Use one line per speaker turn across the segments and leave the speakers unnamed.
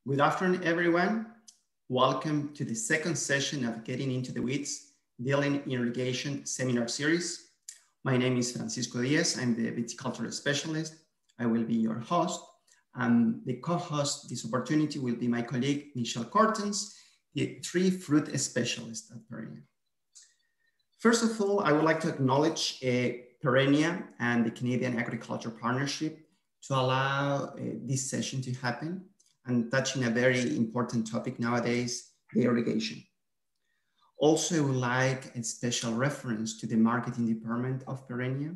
Good afternoon, everyone. Welcome to the second session of Getting into the Weeds, Dealing Irrigation Seminar Series. My name is Francisco Diez. I'm the viticulture specialist. I will be your host. And the co-host this opportunity will be my colleague, Michelle Cortens, the tree fruit specialist at Perennia. First of all, I would like to acknowledge Perennia and the Canadian Agriculture Partnership to allow this session to happen and touching a very important topic nowadays, the irrigation. Also, I would like a special reference to the marketing department of Perennia,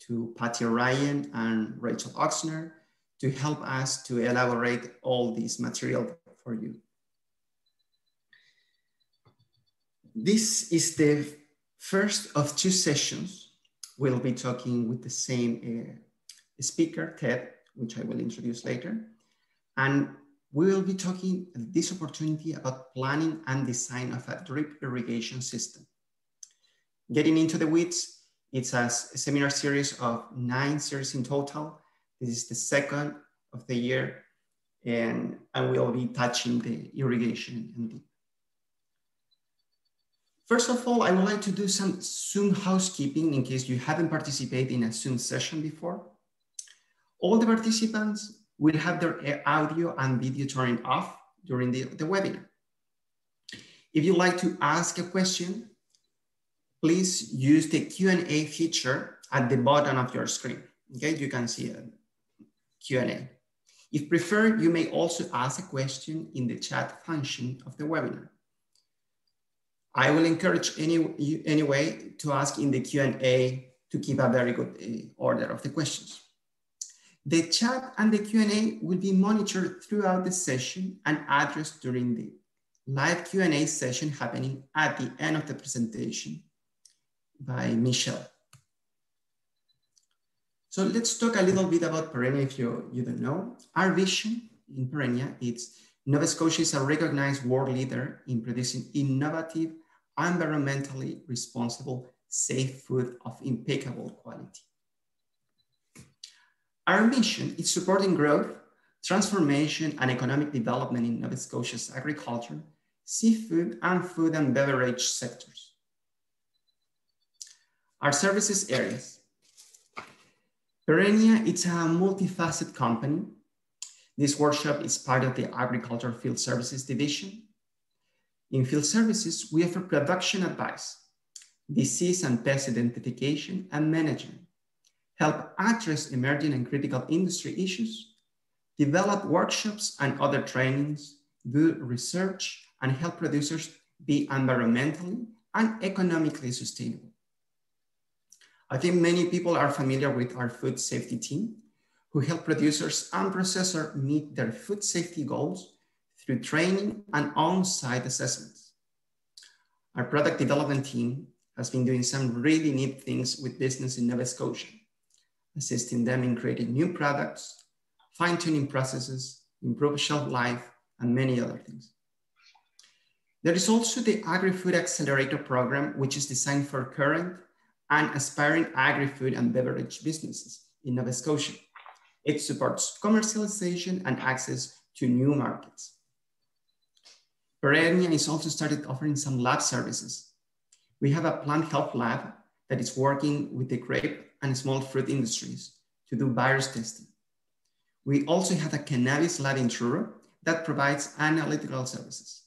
to Patty Ryan and Rachel Oxner, to help us to elaborate all this material for you. This is the first of two sessions. We'll be talking with the same speaker, Ted, which I will introduce later. And we will be talking at this opportunity about planning and design of a drip irrigation system. Getting into the weeds, it's a seminar series of 9 series in total. This is the second of the year, and we'll be touching the irrigation in deep. First of all, I would like to do some Zoom housekeeping in case you haven't participated in a Zoom session before. All the participants will have their audio and video turned off during the webinar. If you'd like to ask a question, please use the Q&A feature at the bottom of your screen. Okay, you can see a Q&A. If preferred, you may also ask a question in the chat function of the webinar. I will encourage anyway to ask in the Q&A to keep a very good order of the questions. The chat and the Q&A will be monitored throughout the session and addressed during the live Q&A session happening at the end of the presentation by Michelle. So let's talk a little bit about Perennia if you don't know. Our vision in Perennia is Nova Scotia is a recognized world leader in producing innovative, environmentally responsible, safe food of impeccable quality. Our mission is supporting growth, transformation, and economic development in Nova Scotia's agriculture, seafood, and food and beverage sectors. Our services areas. Perennia, it's a multifaceted company. This workshop is part of the Agriculture Field Services Division. In field services, we offer production advice, disease and pest identification and management, help address emerging and critical industry issues, develop workshops and other trainings, do research, and help producers be environmentally and economically sustainable. I think many people are familiar with our food safety team, who help producers and processors meet their food safety goals through training and on-site assessments. Our product development team has been doing some really neat things with business in Nova Scotia, assisting them in creating new products, fine-tuning processes, improve shelf life, and many other things. There is also the Agri-Food Accelerator Program, which is designed for current and aspiring agri-food and beverage businesses in Nova Scotia. It supports commercialization and access to new markets. Perennia is also started offering some lab services. We have a plant health lab that is working with the grape and small fruit industries to do virus testing. We also have a cannabis lab in Truro that provides analytical services.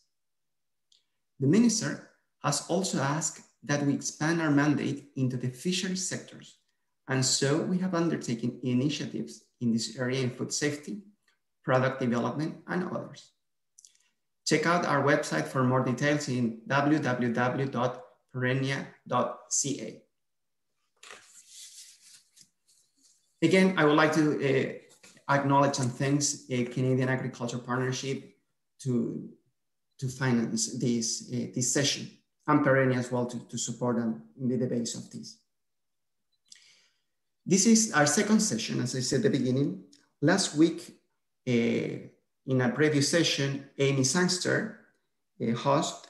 The minister has also asked that we expand our mandate into the fisheries sectors. And so we have undertaken initiatives in this area in food safety, product development, and others. Check out our website for more details in www.perennia.ca. Again, I would like to acknowledge and thank a Canadian Agriculture Partnership to finance this session, and Perennia as well to support them in the base of this. This is our second session, as I said at the beginning. Last week, in a previous session, Amy Sangster hosted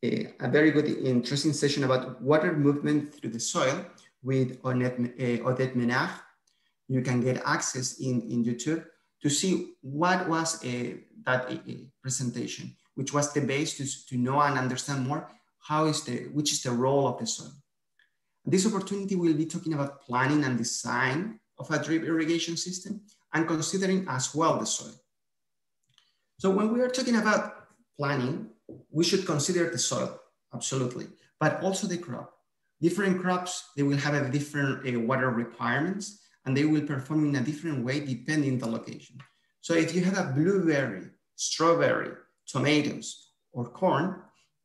a very good, interesting session about water movement through the soil with Odette Menard. You can get access in YouTube to see what was presentation, which was the base to know and understand more which is the role of the soil. This opportunity will be talking about planning and design of a drip irrigation system and considering as well the soil. So when we are talking about planning, we should consider the soil, absolutely, but also the crop. Different crops, they will have a different water requirements and they will perform in a different way depending on the location. So if you have a blueberry, strawberry, tomatoes, or corn,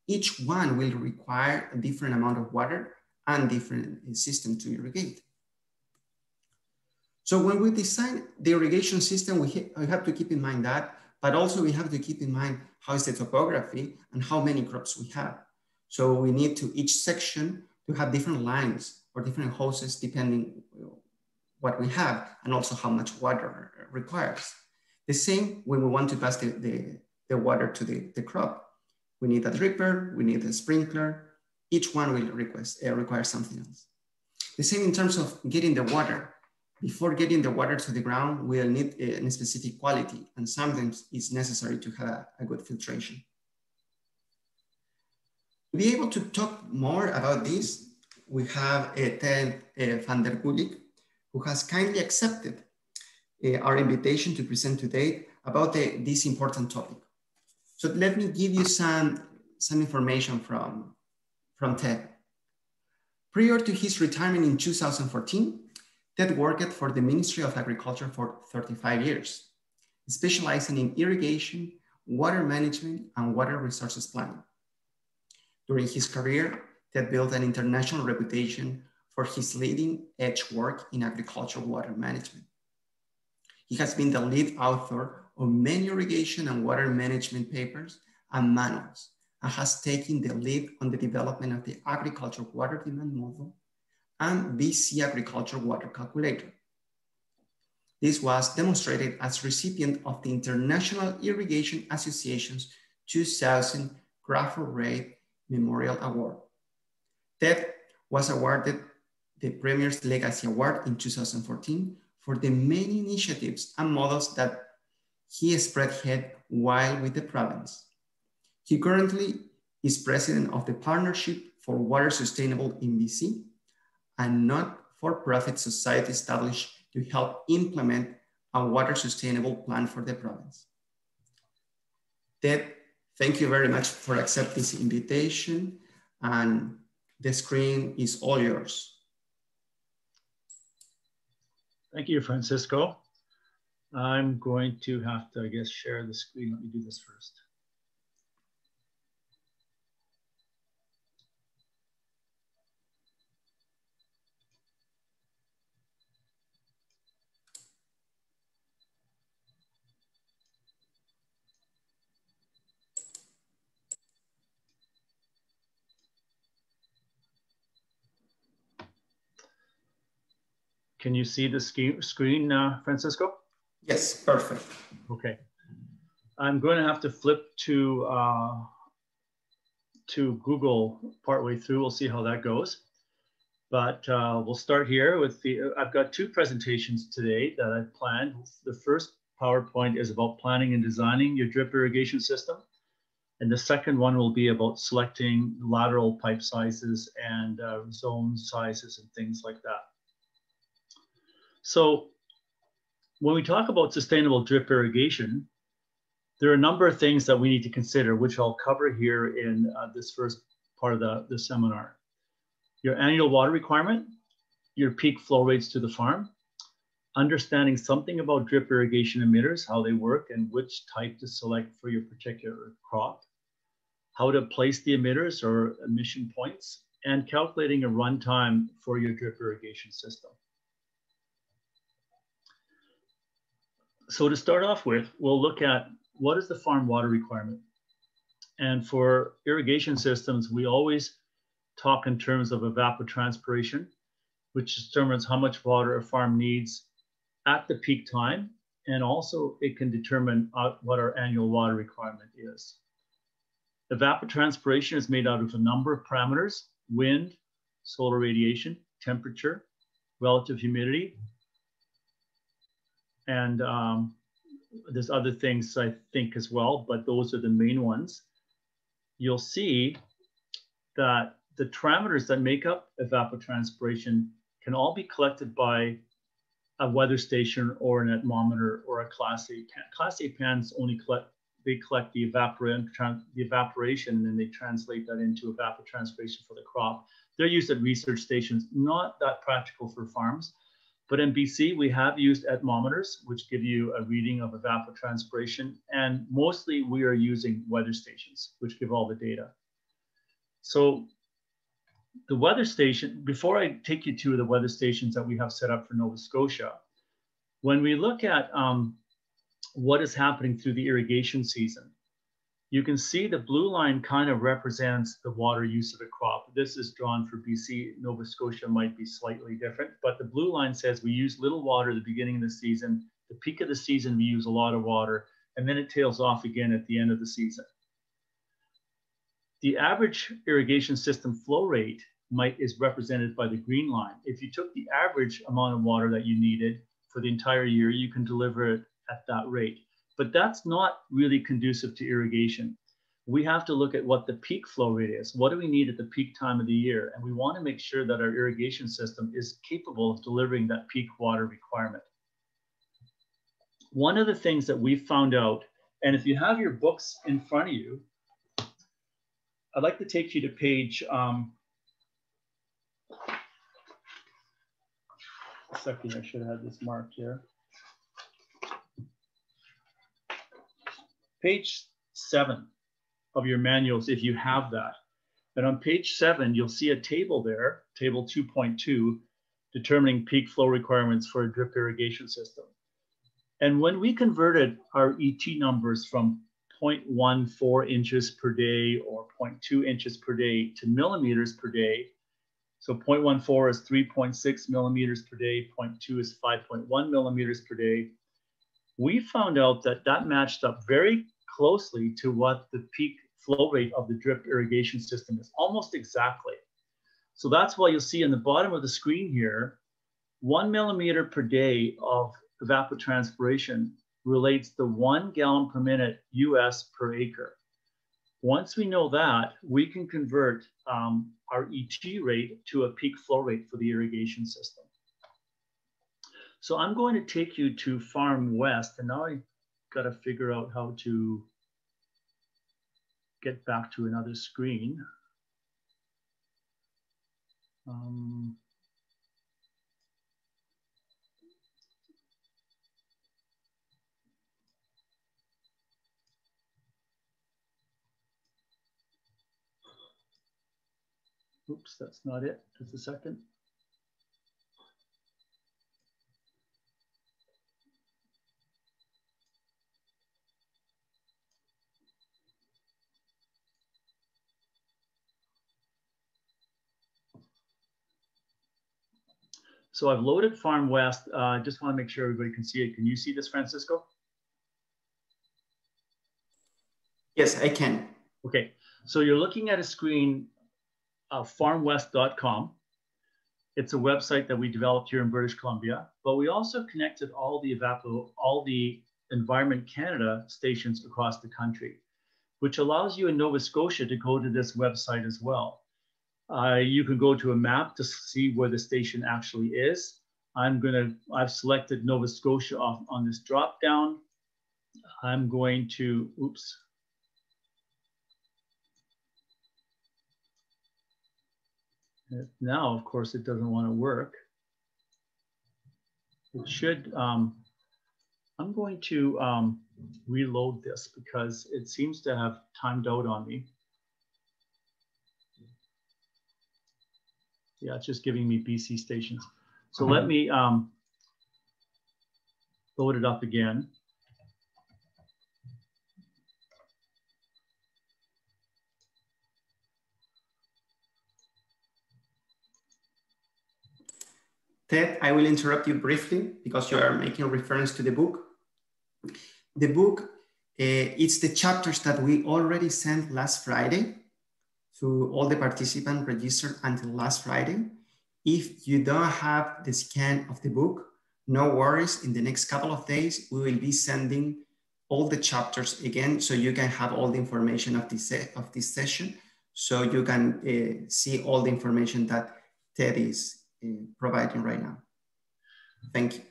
each one will require a different amount of water and different system to irrigate. So when we design the irrigation system, we have to keep in mind that, but also we have to keep in mind how is the topography and how many crops we have. So we need to each section to have different lines or different hoses depending what we have and also how much water requires. The same when we want to pass the water to the crop. We need a dripper, we need a sprinkler. Each one will require something else. The same in terms of getting the water. Before getting the water to the ground, we'll need a specific quality, and sometimes it's necessary to have a good filtration. To be able to talk more about this, we have Ted van der Gulik, who has kindly accepted our invitation to present today about this important topic. So let me give you some information from Ted. Prior to his retirement in 2014, Ted worked for the Ministry of Agriculture for 35 years, specializing in irrigation, water management, and water resources planning. During his career, Ted built an international reputation for his leading edge work in agricultural water management. He has been the lead author of many irrigation and water management papers and manuals, and has taken the lead on the development of the agricultural water demand model and BC agricultural water calculator. This was demonstrated as recipient of the International Irrigation Association's 2000 Crawford Reid Memorial Award. Ted was awarded the Premier's Legacy Award in 2014 for the many initiatives and models that he spearheaded while with the province. He currently is president of the Partnership for Water Sustainable in BC, a not-for-profit society established to help implement a water sustainable plan for the province. Ted, thank you very much for accepting this invitation, and the screen is all yours.
Thank you, Francisco. I'm going to have to, I guess, share the screen. Let me do this first. Can you see the screen, Francisco?
Yes, perfect.
Okay. I'm going to have to flip to Google partway through. We'll see how that goes. But we'll start here with I've got two presentations today that I've planned. The first PowerPoint is about planning and designing your drip irrigation system. And the second one will be about selecting lateral pipe sizes and zone sizes and things like that. So when we talk about sustainable drip irrigation, there are a number of things that we need to consider, which I'll cover here in this first part of the seminar. Your annual water requirement, your peak flow rates to the farm, understanding something about drip irrigation emitters, how they work and which type to select for your particular crop, how to place the emitters or emission points, and calculating a runtime for your drip irrigation system. So to start off with, we'll look at what is the farm water requirement. And for irrigation systems, we always talk in terms of evapotranspiration, which determines how much water a farm needs at the peak time. And also it can determine what our annual water requirement is. Evapotranspiration is made out of a number of parameters: wind, solar radiation, temperature, relative humidity, and there's other things I think as well, but those are the main ones. You'll see that the parameters that make up evapotranspiration can all be collected by a weather station or an atmometer or a Class A pan. Class A pans only collect the evaporation, and then they translate that into evapotranspiration for the crop. They're used at research stations, not that practical for farms. But in BC, we have used atmometers, which give you a reading of evapotranspiration. And mostly we are using weather stations, which give all the data. So the weather station, before I take you to the weather stations that we have set up for Nova Scotia, when we look at what is happening through the irrigation season, you can see the blue line kind of represents the water use of a crop. This is drawn for BC. Nova Scotia might be slightly different, but the blue line says we use little water at the beginning of the season. The peak of the season, we use a lot of water, and then it tails off again at the end of the season. The average irrigation system flow rate is represented by the green line. If you took the average amount of water that you needed for the entire year, you can deliver it at that rate. But that's not really conducive to irrigation. We have to look at what the peak flow rate is. What do we need at the peak time of the year? And we want to make sure that our irrigation system is capable of delivering that peak water requirement. One of the things that we found out, and if you have your books in front of you, I'd like to take you to page, a second, I should have had this marked here. Page 7 of your manuals, if you have that. And on page 7, you'll see a table there, table 2.2, determining peak flow requirements for a drip irrigation system. And when we converted our ET numbers from 0.14 inches per day or 0.2 inches per day to millimeters per day, so 0.14 is 3.6 millimeters per day, 0.2 is 5.1 millimeters per day, we found out that that matched up very closely to what the peak flow rate of the drip irrigation system is, almost exactly. So that's why you'll see in the bottom of the screen here, 1 millimeter per day of evapotranspiration relates to 1 gallon per minute US per acre. Once we know that, we can convert our ET rate to a peak flow rate for the irrigation system. So I'm going to take you to Farm West, and now I got to figure out how to get back to another screen. Oops, that's not it. Just a second. So I've loaded Farm West. I just want to make sure everybody can see it. Can you see this, Francisco?
Yes, I can.
Okay, so you're looking at a screen of farmwest.com. It's a website that we developed here in British Columbia, but we also connected all the Environment Canada stations across the country, which allows you in Nova Scotia to go to this website as well. You can go to a map to see where the station actually is. I've selected Nova Scotia on this drop down. I'm going to, oops. Now, of course, it doesn't want to work. It should, I'm going to reload this because it seems to have timed out on me. Yeah, it's just giving me BC stations. So let me load it up again.
Ted, I will interrupt you briefly because you are making reference to the book. The book, it's the chapters that we already sent last Friday to all the participants registered until last Friday. If you don't have the scan of the book, no worries. In the next couple of days, we will be sending all the chapters again, so you can have all the information of this session. So you can see all the information that Ted is providing right now. Thank you.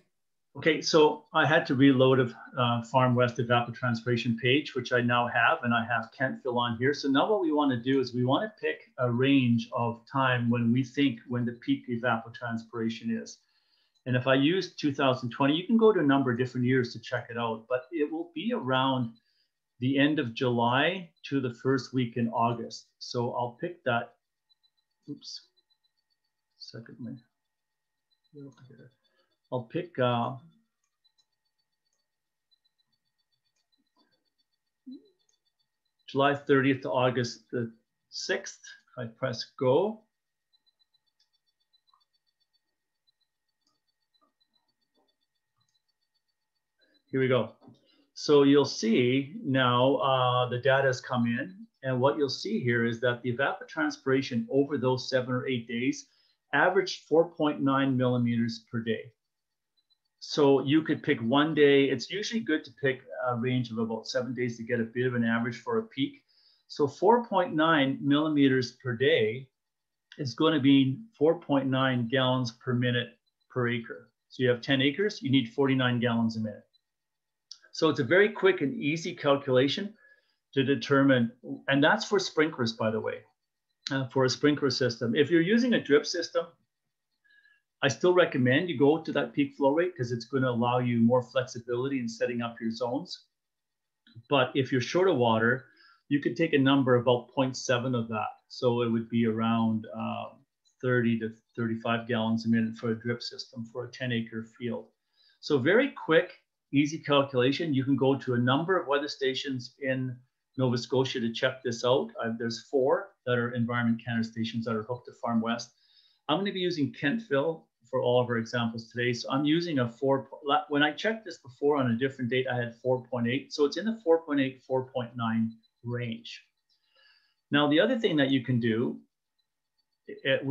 Okay, so I had to reload a Farm West evapotranspiration page, which I now have, and I have Kent fill on here. So now what we want to do is we want to pick a range of time when we think when the peak evapotranspiration is. And if I use 2020, you can go to a number of different years to check it out, but it will be around the end of July to the first week in August. So I'll pick that. Oops. Secondly. I'll pick July 30th to August the 6th. I press go. Here we go. So you'll see now the data has come in, and what you'll see here is that the evapotranspiration over those 7 or 8 days averaged 4.9 millimeters per day. So you could pick one day. It's usually good to pick a range of about 7 days to get a bit of an average for a peak. So 4.9 millimeters per day is going to be 4.9 gallons per minute per acre. So you have 10 acres, you need 49 gallons a minute. So it's a very quick and easy calculation to determine, and that's for sprinklers, by the way, for a sprinkler system. If you're using a drip system, I still recommend you go to that peak flow rate because it's going to allow you more flexibility in setting up your zones. But if you're short of water, you could take a number about 0.7 of that. So it would be around 30 to 35 gallons a minute for a drip system for a 10-acre field. So very quick, easy calculation. You can go to a number of weather stations in Nova Scotia to check this out. There's 4 that are Environment Canada stations that are hooked to Farm West. I'm going to be using Kentville for all of our examples today. So I'm using a 4. When I checked this before on a different date, I had 4.8. So it's in the 4.8, 4.9 range. Now, the other thing that you can do,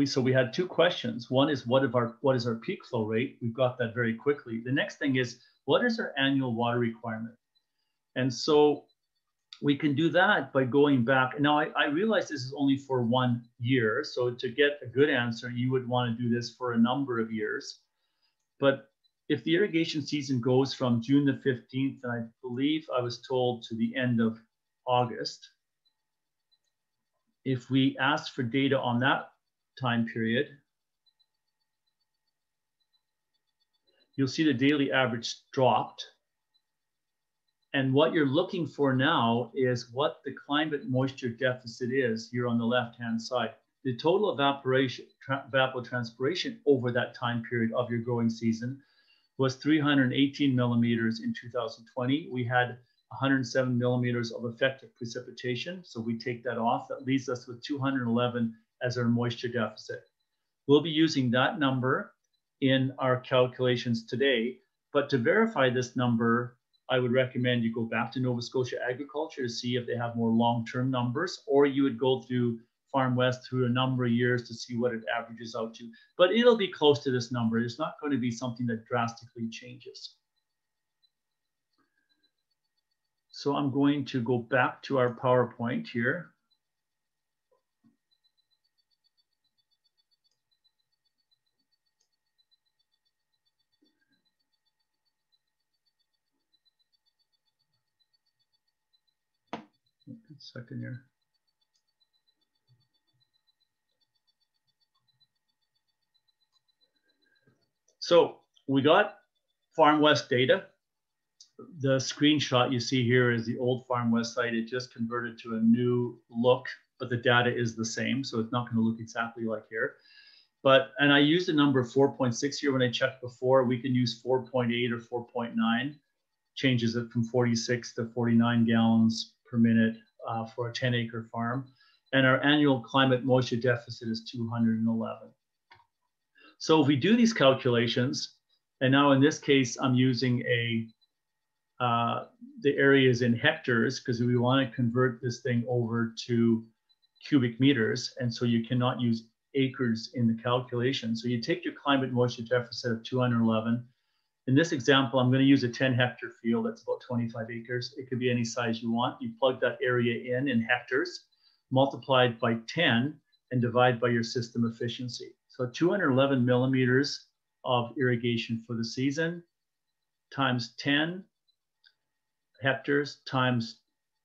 so we had 2 questions. One is what is our peak flow rate? We've got that very quickly. The next thing is, what is our annual water requirement? And so we can do that by going back. Now, I realize this is only for 1 year. So to get a good answer, you would want to do this for a number of years. But if the irrigation season goes from June the 15th, and I believe I was told to the end of August, if we ask for data on that time period, you'll see the daily average dropped. And what you're looking for now is what the climate moisture deficit is here on the left-hand side. The total evapotranspiration over that time period of your growing season was 318 millimeters in 2020. We had 107 millimeters of effective precipitation. So we take that off. That leaves us with 211 as our moisture deficit. We'll be using that number in our calculations today. But to verify this number, I would recommend you go back to Nova Scotia Agriculture to see if they have more long-term numbers, or you would go through Farm West through a number of years to see what it averages out to. But it'll be close to this number. It's not going to be something that drastically changes. So I'm going to go back to our PowerPoint here. Second here. So we got Farm West data. The screenshot you see here is the old Farm West site. It just converted to a new look, but the data is the same. So it's not going to look exactly like here. And I used a number of 4.6 here when I checked before. We can use 4.8 or 4.9. Changes it from 46 to 49 gallons per minute for a 10-acre farm. And our annual climate moisture deficit is 211. So if we do these calculations, and now in this case, I'm using the areas in hectares because we want to convert this thing over to cubic meters. And so you cannot use acres in the calculation. So you take your climate moisture deficit of 211, In this example, I'm going to use a 10-hectare field. That's about 25 acres. It could be any size you want. You plug that area in hectares, multiplied by 10, and divide by your system efficiency. So 211 millimeters of irrigation for the season times 10 hectares times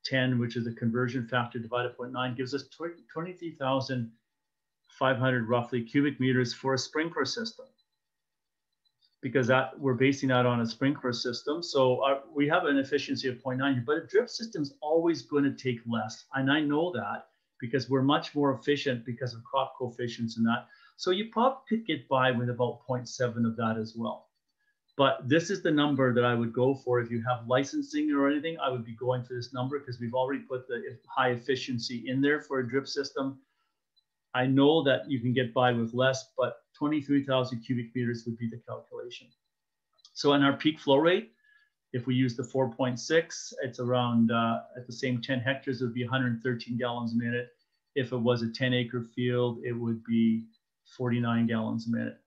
10, which is a conversion factor divided by 0.9, gives us 23,500 roughly cubic meters for a sprinkler system. Because that we're basing that on a sprinkler system. So we have an efficiency of 0.9, but a drip system is always going to take less. And I know that because we're much more efficient because of crop coefficients and that. So you probably could get by with about 0.7 of that as well. But this is the number that I would go for. If you have licensing or anything, I would be going for this number because we've already put the high efficiency in there for a drip system. I know that you can get by with less, but 23,000 cubic meters would be the calculation. So in our peak flow rate, if we use the 4.6, it's around, at the same 10 hectares, it would be 113 gallons a minute. If it was a 10-acre field, it would be 49 gallons a minute.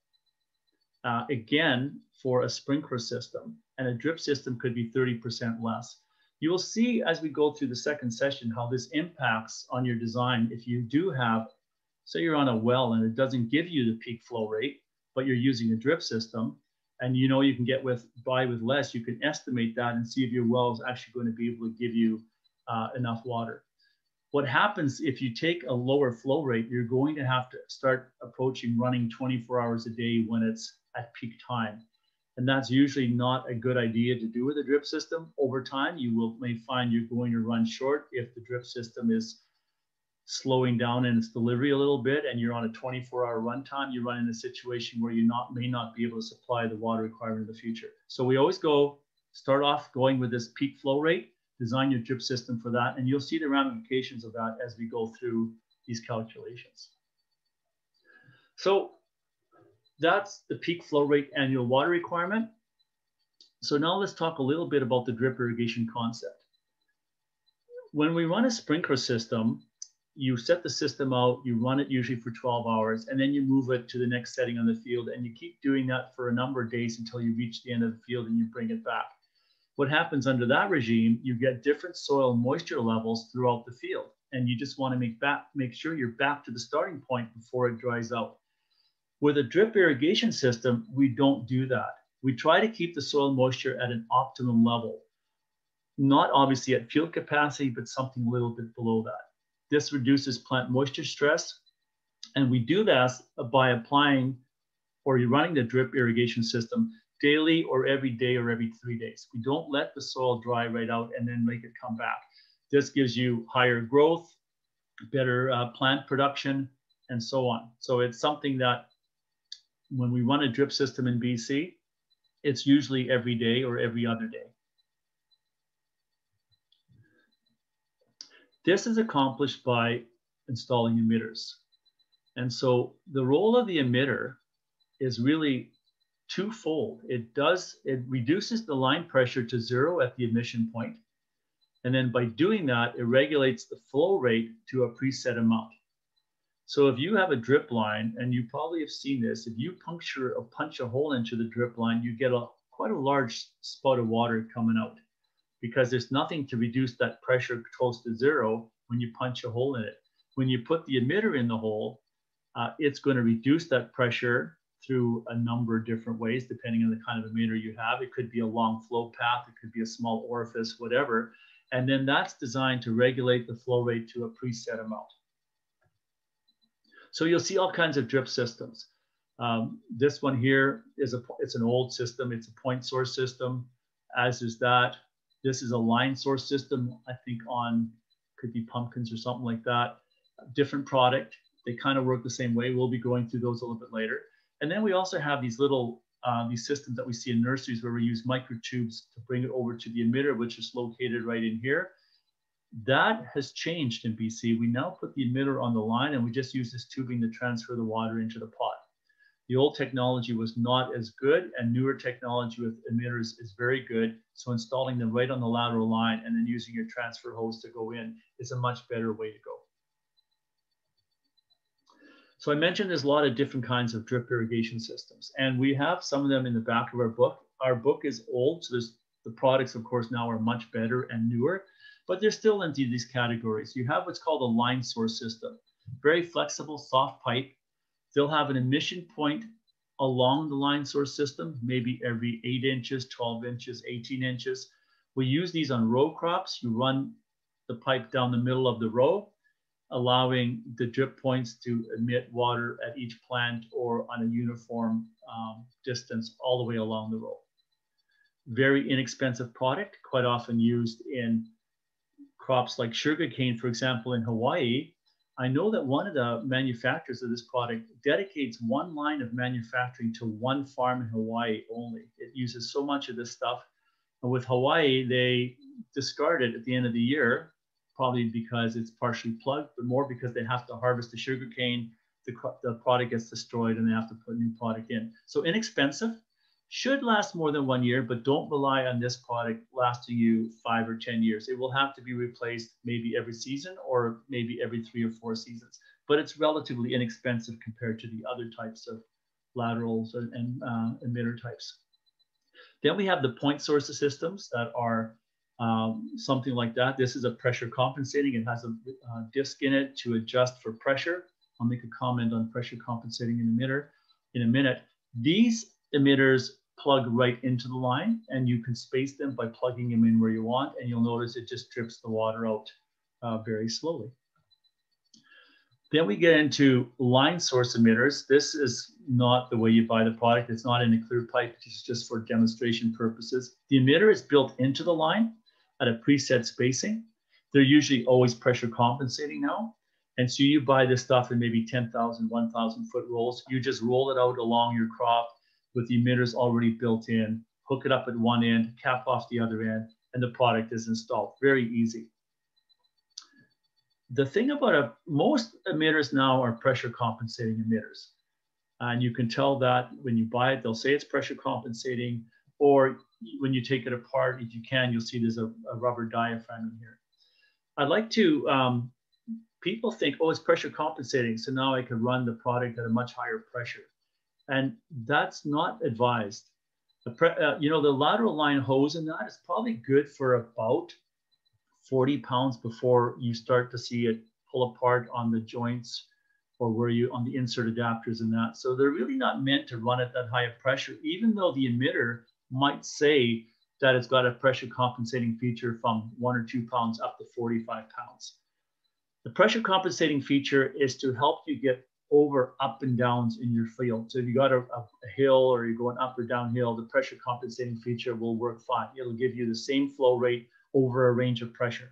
Again, for a sprinkler system, and a drip system could be 30% less. You will see as we go through the second session how this impacts on your design. If you do have, say you're on a well and it doesn't give you the peak flow rate, but you're using a drip system, and you know you can get by with less, you can estimate that and see if your well is actually going to be able to give you enough water. What happens if you take a lower flow rate, you're going to have to start approaching running 24 hours a day when it's at peak time. And that's usually not a good idea to do with a drip system. Over time, you may find you're going to run short if the drip system is slowing down in its delivery a little bit and you're on a 24-hour runtime. You run in a situation where you may not be able to supply the water requirement in the future. So we always start off going with this peak flow rate, design your drip system for that, and you'll see the ramifications of that as we go through these calculations. So that's the peak flow rate annual water requirement. So now let's talk a little bit about the drip irrigation concept. When we run a sprinkler system, you set the system out, you run it usually for 12 hours, and then you move it to the next setting on the field, and you keep doing that for a number of days until you reach the end of the field and you bring it back. What happens under that regime, you get different soil moisture levels throughout the field, and you just want to make sure you're back to the starting point before it dries out. With a drip irrigation system, we don't do that. We try to keep the soil moisture at an optimum level, not obviously at field capacity, but something a little bit below that. This reduces plant moisture stress, and we do this by applying or you're running the drip irrigation system daily or every day or every 3 days. We don't let the soil dry right out and then make it come back. This gives you higher growth, better plant production, and so on. So it's something that when we run a drip system in BC, it's usually every day or every other day. This is accomplished by installing emitters. And so the role of the emitter is really twofold. It reduces the line pressure to 0 at the emission point. And then by doing that, it regulates the flow rate to a preset amount. So if you have a drip line, and you probably have seen this, if you punch a hole into the drip line, you get quite a large spout of water coming out, because there's nothing to reduce that pressure close to 0 when you punch a hole in it. When you put the emitter in the hole, it's going to reduce that pressure through a number of different ways, depending on the kind of emitter you have. It could be a long flow path, it could be a small orifice, whatever. And then that's designed to regulate the flow rate to a preset amount. So you'll see all kinds of drip systems. This one here it's an old system. It's a point source system, as is that. This is a line source system, I think could be pumpkins or something like that. Different product. They kind of work the same way. We'll be going through those a little bit later. And then we also have these little, these systems that we see in nurseries where we use microtubes to bring it over to the emitter, which is located right in here. That has changed in BC. We now put the emitter on the line and we just use this tubing to transfer the water into the pot. The old technology was not as good, and newer technology with emitters is very good. So installing them right on the lateral line and then using your transfer hose to go in is a much better way to go. So I mentioned there's a lot of different kinds of drip irrigation systems, and we have some of them in the back of our book. our book is old, so the products, of course, now are much better and newer, but they're still into these categories. You have what's called a line source system, very flexible, soft pipe. They'll have an emission point along the line source system, maybe every 8 inches, 12 inches, 18 inches. We use these on row crops. You run the pipe down the middle of the row, allowing the drip points to emit water at each plant or on a uniform distance all the way along the row. Very inexpensive product, quite often used in crops like sugarcane, for example, in Hawaii. I know that one of the manufacturers of this product dedicates one line of manufacturing to one farm in Hawaii only. It uses so much of this stuff. And with Hawaii, they discard it at the end of the year, probably because it's partially plugged, but more because they have to harvest the sugarcane, the product gets destroyed, and they have to put new product in. So inexpensive, should last more than 1 year, but don't rely on this product lasting you 5 or 10 years. It will have to be replaced maybe every season or maybe every 3 or 4 seasons, but it's relatively inexpensive compared to the other types of laterals and emitter types. Then we have the point source systems that are something like that. This is a pressure compensating. It has a disc in it to adjust for pressure. I'll make a comment on pressure compensating an emitter in a minute. These emitters plug right into the line, and you can space them by plugging them in where you want, and you'll notice it just drips the water out very slowly. Then we get into line source emitters. This is not the way you buy the product. It's not in a clear pipe. It's just for demonstration purposes. The emitter is built into the line at a preset spacing. They're usually always pressure compensating now. And so you buy this stuff in maybe 10,000, 1,000 foot rolls. You just roll it out along your crop with the emitters already built in, hook it up at one end, cap off the other end, and the product is installed. Very easy. The thing about most emitters now are pressure compensating emitters. And you can tell that when you buy it, they'll say it's pressure compensating, or when you take it apart, if you can, you'll see there's a rubber diaphragm in here. I'd like to, people think, oh, it's pressure compensating, so now I can run the product at a much higher pressure. And that's not advised. You know, the lateral line hose in that is probably good for about 40 pounds before you start to see it pull apart on the joints or where you on the insert adapters and that. So they're really not meant to run at that high of pressure, even though the emitter might say that it's got a pressure compensating feature from 1 or 2 pounds up to 45 pounds. The pressure compensating feature is to help you get over up and downs in your field. So if you got a hill or you're going up or downhill, the pressure compensating feature will work fine. It'll give you the same flow rate over a range of pressure.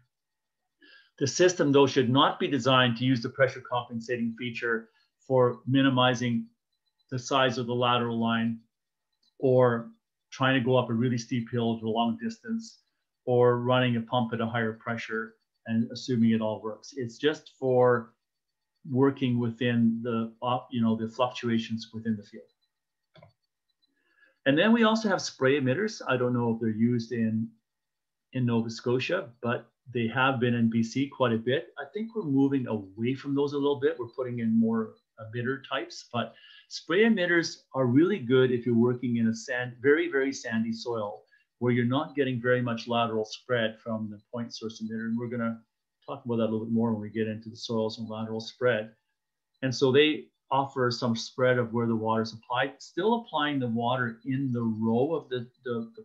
The system, though, should not be designed to use the pressure compensating feature for minimizing the size of the lateral line or trying to go up a really steep hill to a long distance or running a pump at a higher pressure and assuming it all works. It's just for working within the, the fluctuations within the field. And then we also have spray emitters. I don't know if they're used in Nova Scotia, but they have been in BC quite a bit. I think we're moving away from those a little bit. We're putting in more emitter types, but spray emitters are really good if you're working in a very, very sandy soil where you're not getting very much lateral spread from the point source emitter. And we're going to talk about that a little bit more when we get into the soils and lateral spread. And so they offer some spread of where the water is applied, still applying the water in the row of the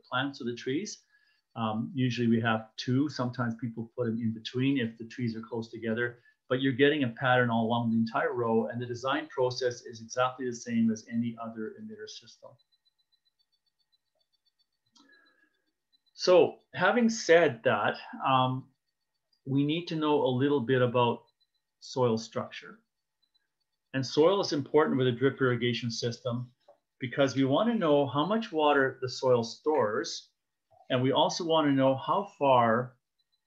plants or the trees. Usually we have 2, sometimes people put them in between if the trees are close together, but you're getting a pattern all along the entire row, and the design process is exactly the same as any other emitter system. So having said that, we need to know a little bit about soil structure. And soil is important with a drip irrigation system because we want to know how much water the soil stores. And we also want to know how far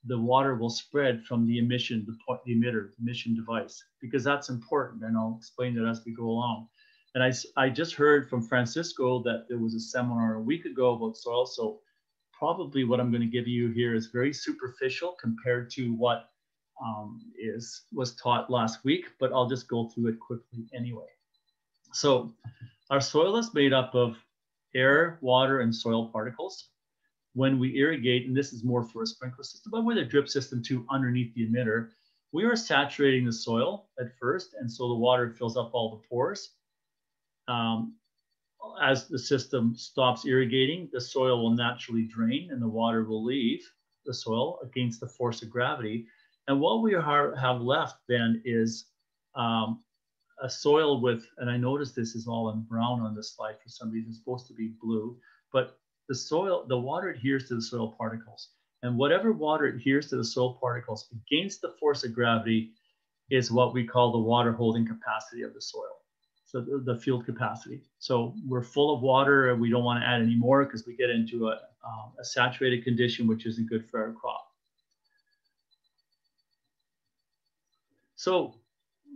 the water will spread from the emission, the emitter, emission device, because that's important. And I'll explain that as we go along. And I just heard from Francisco that there was a seminar a week ago about soil. So probably what I'm going to give you here is very superficial compared to what was taught last week, but I'll just go through it quickly anyway. So our soil is made up of air, water, and soil particles. When we irrigate, and this is more for a sprinkler system, but with a drip system too underneath the emitter, we are saturating the soil at first, and so the water fills up all the pores. As the system stops irrigating, the soil will naturally drain and the water will leave the soil against the force of gravity. And what we have left then is a soil with, and I noticed this is all in brown on this slide for some reason, it's supposed to be blue, but the soil, the water adheres to the soil particles. And whatever water adheres to the soil particles against the force of gravity is what we call the water holding capacity of the soil. So the field capacity. So we're full of water and we don't want to add any more because we get into a saturated condition, which isn't good for our crop. So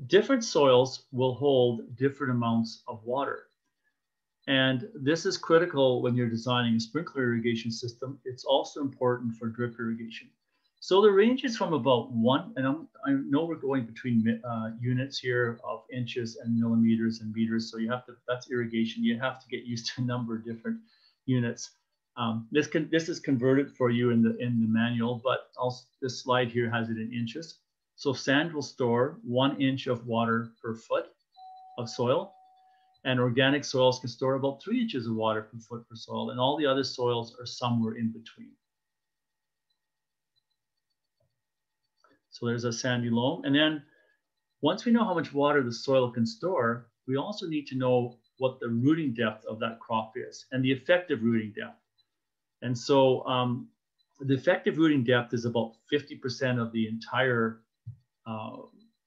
different soils will hold different amounts of water. And this is critical when you're designing a sprinkler irrigation system. It's also important for drip irrigation. So the range is from about 1, and I know we're going between units here of inches and millimeters and meters. So you have to, that's irrigation. You have to get used to a number of different units. This is converted for you in the manual, but this slide here has it in inches. So sand will store 1 inch of water per foot of soil, and organic soils can store about 3 inches of water per foot per soil, and all the other soils are somewhere in between. So there's a sandy loam. And then once we know how much water the soil can store, we also need to know what the rooting depth of that crop is and the effective rooting depth. And so the effective rooting depth is about 50% of the entire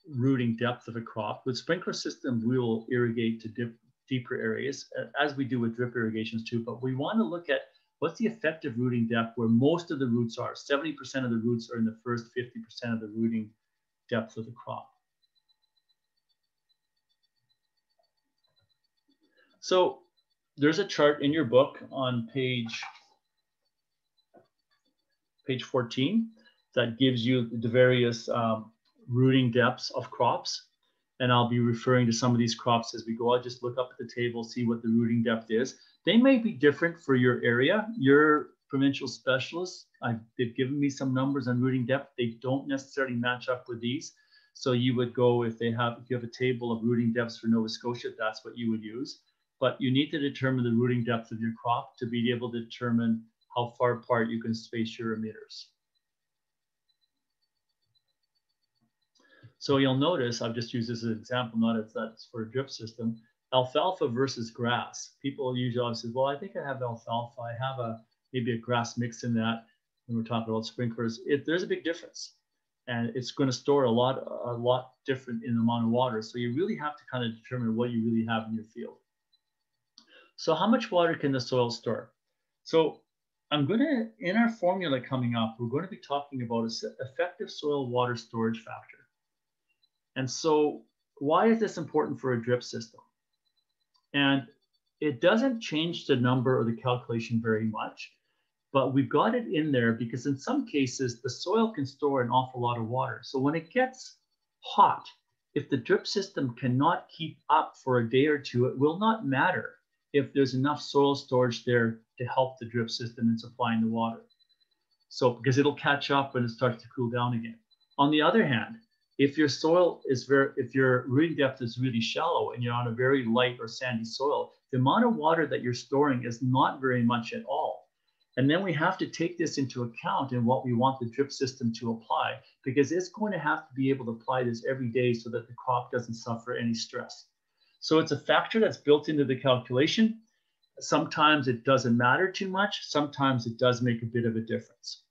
rooting depth of a crop. With sprinkler systems, we will irrigate to deeper areas, as we do with drip irrigations too, but we want to look at what's the effective rooting depth where most of the roots are. 70% of the roots are in the first 50% of the rooting depth of the crop. So there's a chart in your book on page 14 that gives you the various rooting depths of crops. And I'll be referring to some of these crops as we go. I'll just look up at the table, see what the rooting depth is. They may be different for your area. Your provincial specialists, they've given me some numbers on rooting depth. They don't necessarily match up with these. So you would go, if you have a table of rooting depths for Nova Scotia, that's what you would use. But you need to determine the rooting depth of your crop to be able to determine how far apart you can space your emitters. So you'll notice, I've just used this as an example, not as that's for a drip system, alfalfa versus grass. People usually say, well, I think I have alfalfa. I have maybe a grass mix in that. When we're talking about sprinklers, there's a big difference. And it's going to store a lot different in the amount of water. So you really have to kind of determine what you really have in your field. So how much water can the soil store? So I'm going to, in our formula coming up, we're going to be talking about effective soil water storage factor. And so why is this important for a drip system? And it doesn't change the number or the calculation very much, but we've got it in there because in some cases, the soil can store an awful lot of water. So when it gets hot, if the drip system cannot keep up for a day or two, it will not matter if there's enough soil storage there to help the drip system in supplying the water. So because it'll catch up when it starts to cool down again. On the other hand, if your soil is if your rooting depth is really shallow and you're on a very light or sandy soil, the amount of water that you're storing is not very much at all. And then we have to take this into account in what we want the drip system to apply, because it's going to have to be able to apply this every day so that the crop doesn't suffer any stress. So it's a factor that's built into the calculation. Sometimes it doesn't matter too much. Sometimes it does make a bit of a difference.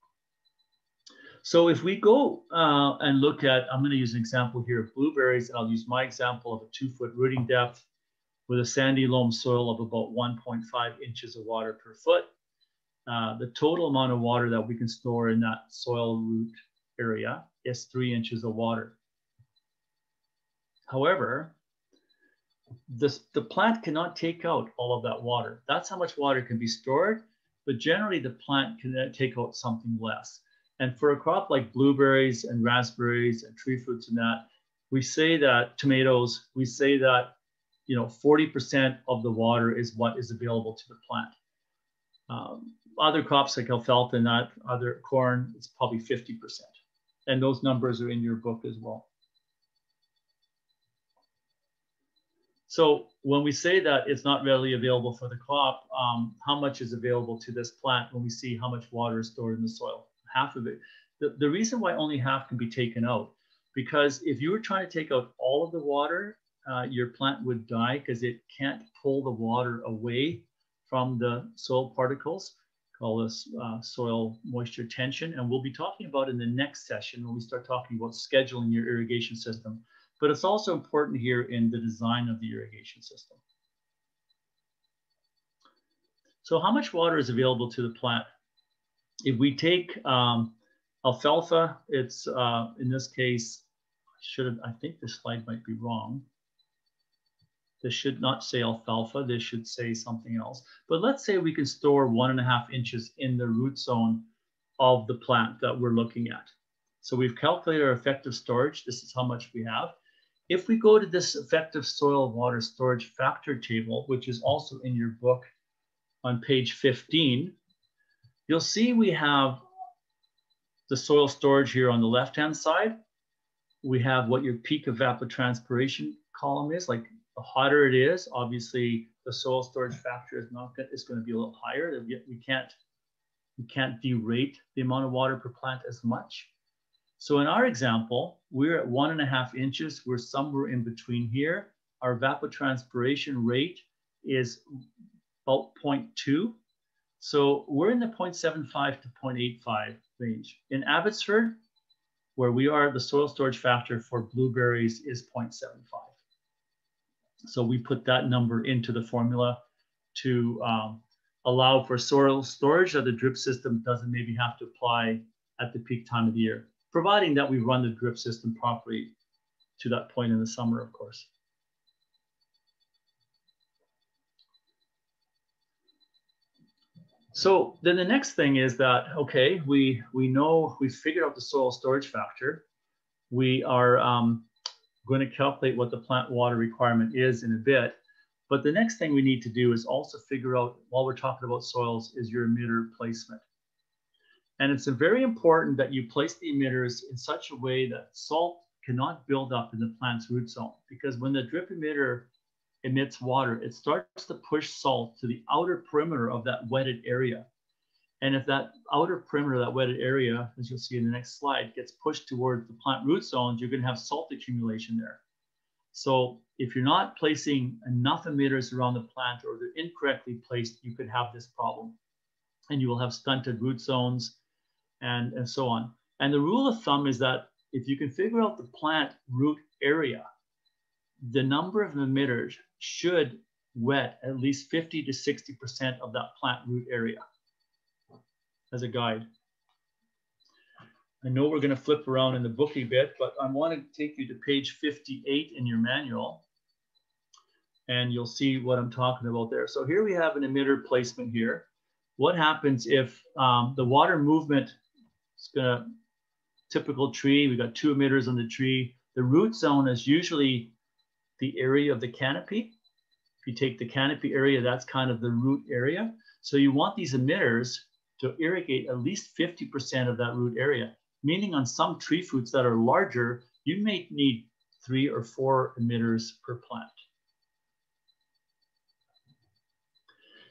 So if we go and look at, I'm going to use an example here of blueberries, and I'll use my example of a 2-foot rooting depth with a sandy loam soil of about 1.5 inches of water per foot. The total amount of water that we can store in that soil root area is 3 inches of water. However, the plant cannot take out all of that water. That's how much water can be stored, but generally the plant can take out something less. And for a crop like blueberries and raspberries and tree fruits and that, we say that tomatoes, we say that 40% of the water is what is available to the plant. Other crops like alfalfa and that, other corn, it's probably 50%. And those numbers are in your book as well. So when we say that it's not readily available for the crop, how much is available to this plant when we see how much water is stored in the soil? Half of it. The reason why only half can be taken out, because if you were trying to take out all of the water, your plant would die because it can't pull the water away from the soil particles. Call this soil moisture tension. And we'll be talking about in the next session when we start talking about scheduling your irrigation system. But it's also important here in the design of the irrigation system. So how much water is available to the plant? If we take alfalfa, it's in this case, I think this slide might be wrong. This should not say alfalfa, this should say something else. But let's say we can store 1.5 inches in the root zone of the plant that we're looking at. So we've calculated our effective storage. This is how much we have. If we go to this effective soil water storage factor table, which is also in your book on page 15, you'll see we have the soil storage here on the left-hand side. We have what your peak evapotranspiration column is. Like the hotter it is, obviously the soil storage factor is going to be a little higher. We can't derate the amount of water per plant as much. So in our example, we're at 1.5 inches. We're somewhere in between here. Our evapotranspiration rate is about 0.2. So we're in the 0.75 to 0.85 range. In Abbotsford, where we are, the soil storage factor for blueberries is 0.75. So we put that number into the formula to allow for soil storage that the drip system doesn't maybe have to apply at the peak time of the year, providing that we run the drip system properly to that point in the summer, of course. So then the next thing is that, okay, we know we've figured out the soil storage factor. We are going to calculate what the plant water requirement is in a bit. But the next thing we need to do is also figure out, while we're talking about soils, is your emitter placement. And it's very important that you place the emitters in such a way that salt cannot build up in the plant's root zone, because when the drip emitter emits water, it starts to push salt to the outer perimeter of that wetted area. And if that outer perimeter, that wetted area, as you'll see in the next slide, gets pushed towards the plant root zones, you're going to have salt accumulation there. So if you're not placing enough emitters around the plant, or they're incorrectly placed, you could have this problem. And you will have stunted root zones and so on. And the rule of thumb is that if you can figure out the plant root area, the number of emitters should wet at least 50 to 60% of that plant root area as a guide. I know we're going to flip around in the book a bit, but I want to take you to page 58 in your manual, and you'll see what I'm talking about there. So here we have an emitter placement here. What happens if the water movement is going to, typical tree, we've got 2 emitters on the tree. The root zone is usually the area of the canopy. If you take the canopy area, that's kind of the root area. So you want these emitters to irrigate at least 50% of that root area, meaning on some tree fruits that are larger, you may need 3 or 4 emitters per plant.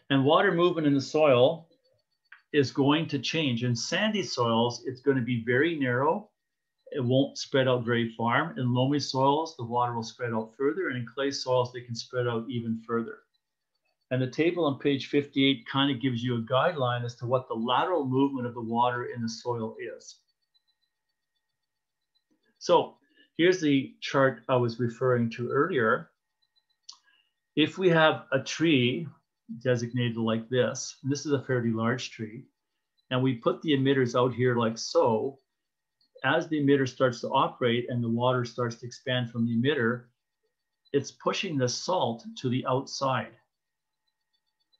And water movement in the soil is going to change. In sandy soils, it's going to be very narrow. It won't spread out very far. In loamy soils, the water will spread out further, and in clay soils, they can spread out even further. And the table on page 58 kind of gives you a guideline as to what the lateral movement of the water in the soil is. So here's the chart I was referring to earlier. If we have a tree designated like this, and this is a fairly large tree, and we put the emitters out here like so, as the emitter starts to operate and the water starts to expand from the emitter, it's pushing the salt to the outside.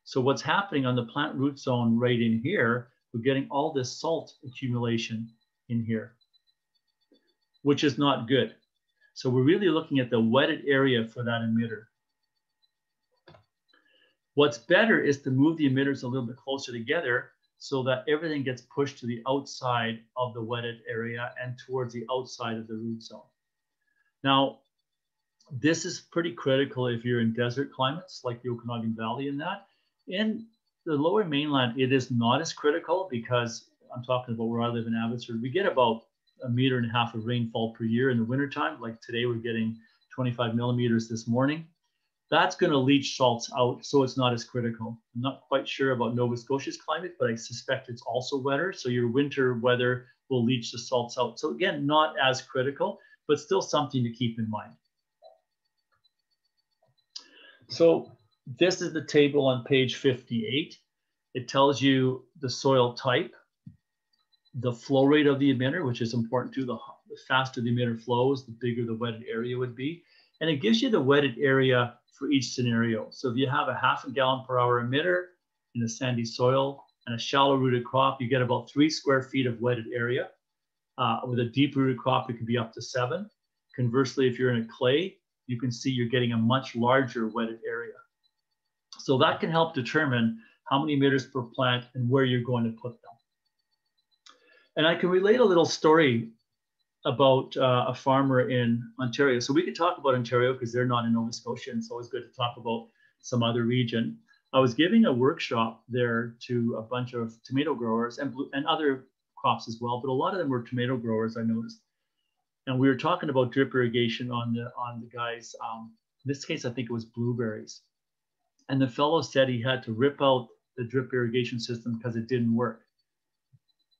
So what's happening on the plant root zone right in here, we're getting all this salt accumulation in here, which is not good. So we're really looking at the wetted area for that emitter. What's better is to move the emitters a little bit closer together so that everything gets pushed to the outside of the wetted area and towards the outside of the root zone. Now, this is pretty critical if you're in desert climates like the Okanagan Valley and that. In the lower mainland, it is not as critical because I'm talking about where I live in Abbotsford. We get about 1.5 meters of rainfall per year in the wintertime. Like today, we're getting 25 millimeters this morning. That's going to leach salts out, so it's not as critical. I'm not quite sure about Nova Scotia's climate, but I suspect it's also wetter. So your winter weather will leach the salts out. So again, not as critical, but still something to keep in mind. So this is the table on page 58. It tells you the soil type, the flow rate of the emitter, which is important too. The faster the emitter flows, the bigger the wetted area would be. And it gives you the wetted area for each scenario. So if you have a 0.5 gallon per hour emitter in a sandy soil and a shallow rooted crop, you get about 3 square feet of wetted area. With a deep rooted crop, it could be up to 7. Conversely, if you're in a clay, you can see you're getting a much larger wetted area. So that can help determine how many emitters per plant and where you're going to put them. And I can relate a little story about a farmer in Ontario. So we could talk about Ontario because they're not in Nova Scotia, and it's always good to talk about some other region. I was giving a workshop there to a bunch of tomato growers and other crops as well, but a lot of them were tomato growers, I noticed. And we were talking about drip irrigation on the guys. In this case, I think it was blueberries. And the fellow said he had to rip out the drip irrigation system because it didn't work,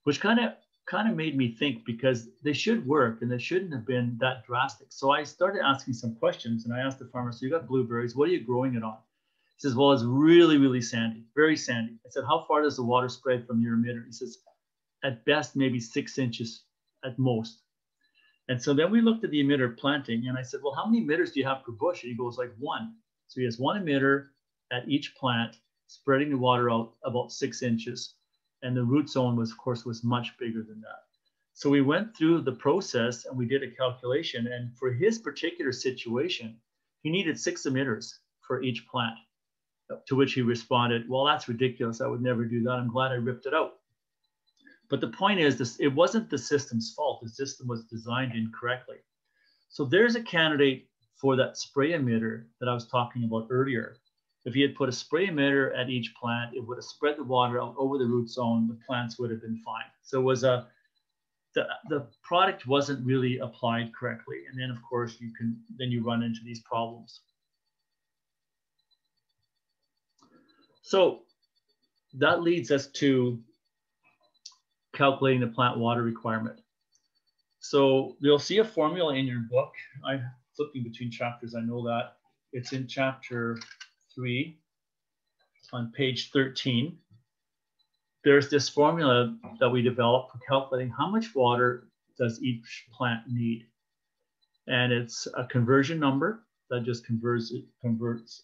which kind of made me think, because they should work and they shouldn't have been that drastic. So I started asking some questions, and I asked the farmer, so you got blueberries, what are you growing it on? He says, well, it's really, really sandy, very sandy. I said, how far does the water spread from your emitter? He says, at best, maybe 6 inches at most. And so then we looked at the emitter planting, and I said, well, how many emitters do you have per bush? And he goes like 1. So he has 1 emitter at each plant, spreading the water out about 6 inches. And the root zone was, of course, was much bigger than that. So we went through the process and we did a calculation. And for his particular situation, he needed 6 emitters for each plant, to which he responded, well, that's ridiculous. I would never do that. I'm glad I ripped it out. But the point is, this, it wasn't the system's fault. The system was designed incorrectly. So there's a candidate for that spray emitter that I was talking about earlier. If you had put a spray emitter at each plant, it would have spread the water out over the root zone. The plants would have been fine. So it was the product wasn't really applied correctly. And then, of course, you run into these problems. So that leads us to calculating the plant water requirement. So you'll see a formula in your book. I'm flipping between chapters, I know that. It's in chapter 3 on page 13. There's this formula that we developed for calculating how much water does each plant need. And it's a conversion number that just converts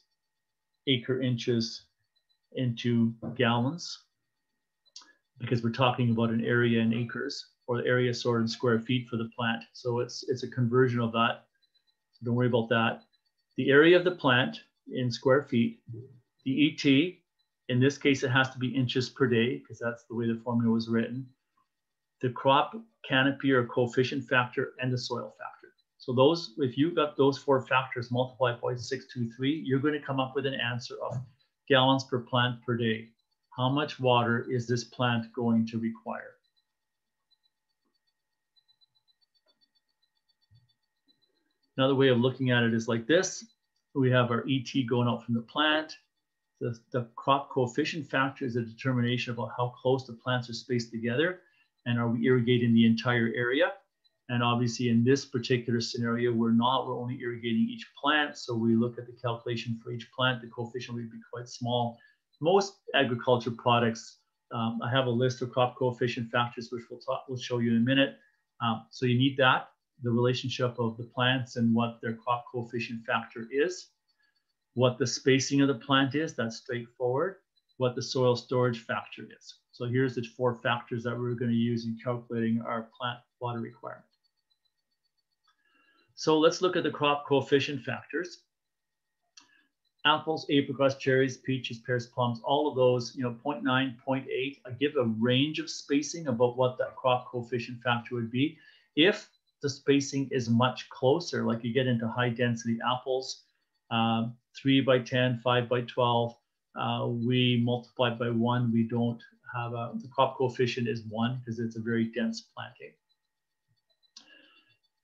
acre inches into gallons, because we're talking about an area in acres, or the area stored in square feet for the plant. So it's a conversion of that. So don't worry about that. The area of the plant in square feet, the ET, in this case, it has to be inches per day, because that's the way the formula was written, the crop canopy or coefficient factor, and the soil factor. So those, if you got those 4 factors multiplied by 623, you're going to come up with an answer of gallons per plant per day. How much water is this plant going to require? Another way of looking at it is like this. We have our ET going out from the plant. The crop coefficient factor is a determination about how close the plants are spaced together, and are we irrigating the entire area. And obviously in this particular scenario, we're only irrigating each plant. So we look at the calculation for each plant. The coefficient would be quite small. Most agriculture products, I have a list of crop coefficient factors, which we'll show you in a minute. So you need that, the relationship of the plants and what their crop coefficient factor is, what the spacing of the plant is, that's straightforward, what the soil storage factor is. So here's the 4 factors that we're going to use in calculating our plant water requirement. So let's look at the crop coefficient factors. apples, apricots, cherries, peaches, pears, plums, all of those, 0.9, 0.8. I give a range of spacing about what that crop coefficient factor would be. If the spacing is much closer, like you get into high density apples, 3 by 10, 5 by 12, we multiply by 1. We don't have the crop coefficient is 1 because it's a very dense planting.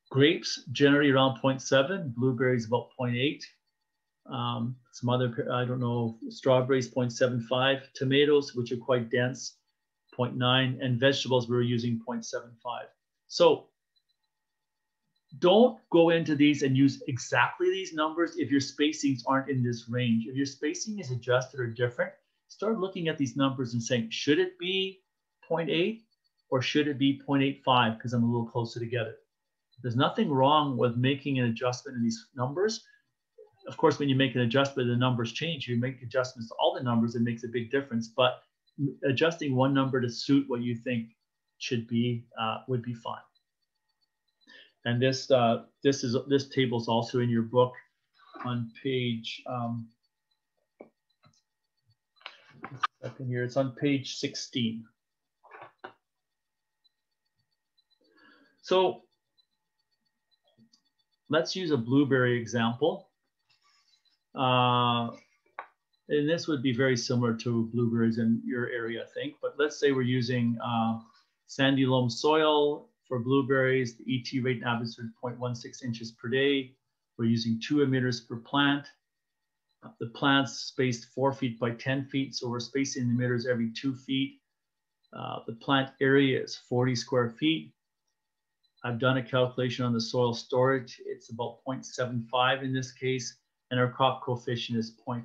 Grapes generally around 0.7, blueberries about 0.8. Some other, I don't know, strawberries 0.75, tomatoes, which are quite dense, 0.9, and vegetables we're using 0.75. So don't go into these and use exactly these numbers if your spacings aren't in this range. If your spacing is adjusted or different, start looking at these numbers and saying, should it be 0.8 or should it be 0.85 because I'm a little closer together? There's nothing wrong with making an adjustment in these numbers. Of course, when you make an adjustment, the numbers change. You make adjustments to all the numbers, it makes a big difference. But adjusting one number to suit what you think should be would be fine. And this table is also in your book on page. Here, it's on page 16. So let's use a blueberry example. And this would be very similar to blueberries in your area, I think. But let's say we're using sandy loam soil for blueberries. The ET rate and average is 0.16 inches per day. We're using 2 emitters per plant. The plant's spaced 4 feet by 10 feet. So we're spacing the emitters every 2 feet. The plant area is 40 square feet. I've done a calculation on the soil storage. It's about 0.75 in this case. And our crop coefficient is 0.8.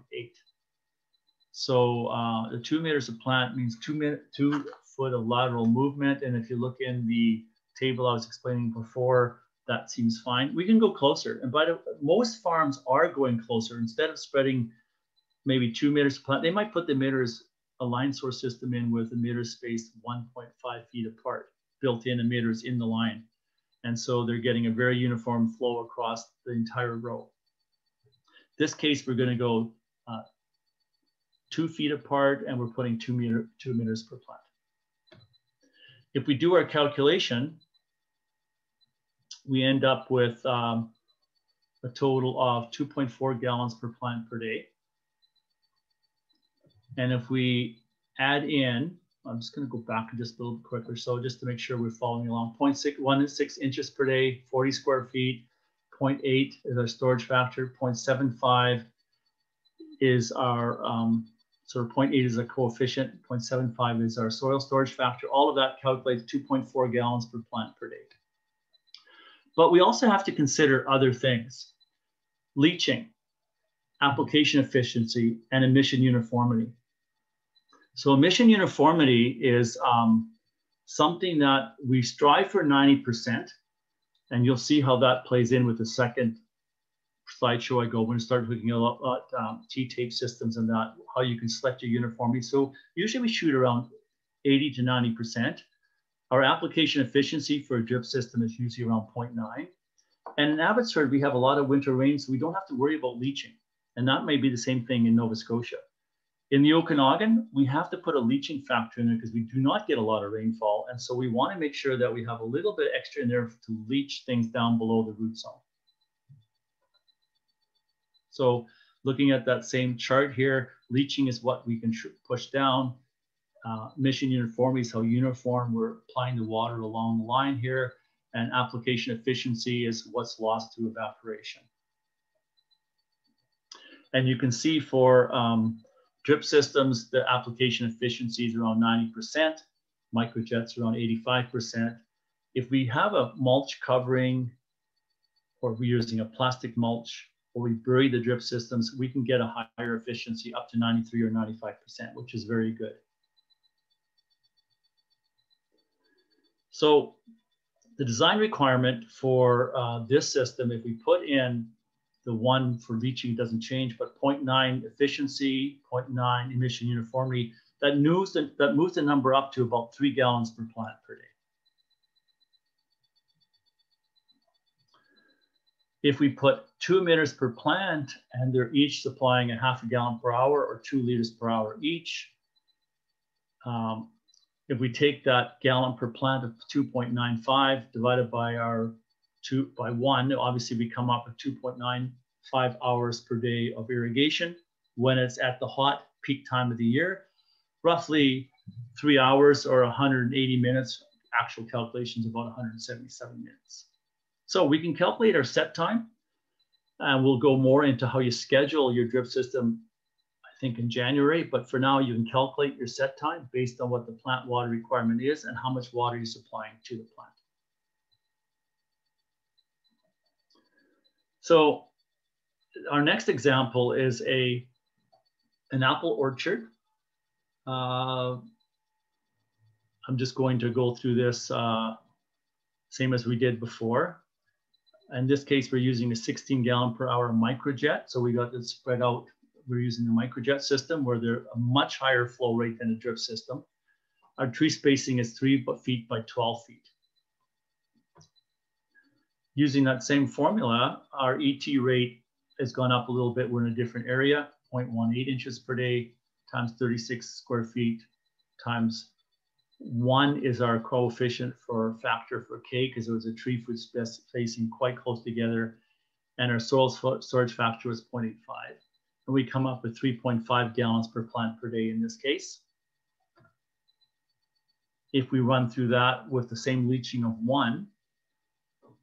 So the 2 meters of plant means 2 foot of lateral movement. And if you look in the table I was explaining before, that seems fine. We can go closer. And by the way, most farms are going closer. Instead of spreading maybe 2 meters of plant, they might put the emitters, a line source system in with emitters spaced 1.5 feet apart, built-in emitters in the line. And so they're getting a very uniform flow across the entire row. This case, we're going to go 2 feet apart, and we're putting 2 meters per plant. If we do our calculation, we end up with a total of 2.4 gallons per plant per day. And if we add in, I'm just going to go back just a little bit quicker, so just to make sure we're following along, 0.16 inches per day, 40 square feet, 0.8 is our storage factor, 0.75 is our, so 0.8 is a coefficient, 0.75 is our soil storage factor. All of that calculates 2.4 gallons per plant per day. But we also have to consider other things: leaching, application efficiency, and emission uniformity. So emission uniformity is something that we strive for 90%. And you'll see how that plays in with the second slideshow I go when we start looking at T-tape systems and that, how you can select your uniformity. So usually we shoot around 80 to 90%. Our application efficiency for a drip system is usually around 0.9. And in Abbotsford, we have a lot of winter rain, so we don't have to worry about leaching. And that may be the same thing in Nova Scotia. In the Okanagan, we have to put a leaching factor in there because we do not get a lot of rainfall. And so we want to make sure that we have a little bit extra in there to leach things down below the root zone. So looking at that same chart here, leaching is what we can push down. Emission uniformity is how uniform we're applying the water along the line here. And application efficiency is what's lost through evaporation. And you can see for drip systems, the application efficiency is around 90%, microjets around 85%. If we have a mulch covering, or we're using a plastic mulch, or we bury the drip systems, we can get a higher efficiency up to 93 or 95%, which is very good. So the design requirement for this system, if we put in the one for leaching doesn't change, but 0.9 efficiency, 0.9 emission uniformity, that moves the number up to about 3 gallons per plant per day. If we put 2 emitters per plant, and they're each supplying a ½ gallon per hour or 2 liters per hour each. If we take that gallon per plant of 2.95 divided by our 1, obviously we come up with 2.95 hours per day of irrigation when it's at the hot peak time of the year. Roughly 3 hours or 180 minutes. Actual calculations about 177 minutes. So we can calculate our set time, and we'll go more into how you schedule your drip system, I think, in January. But for now, you can calculate your set time based on what the plant water requirement is and how much water you're supplying to the plant. So our next example is an apple orchard. I'm just going to go through this same as we did before. In this case, we're using a 16 gallon per hour microjet. So we got this spread out. We're using the microjet system where they're a much higher flow rate than a drip system. Our tree spacing is 3 feet by 12 feet. Using that same formula, our ET rate has gone up a little bit. We're in a different area, 0.18 inches per day times 36 square feet times 1 is our coefficient for factor for K, because it was a tree foot spacing quite close together. And our soil storage factor was 0.85. And we come up with 3.5 gallons per plant per day in this case. If we run through that with the same leaching of 1,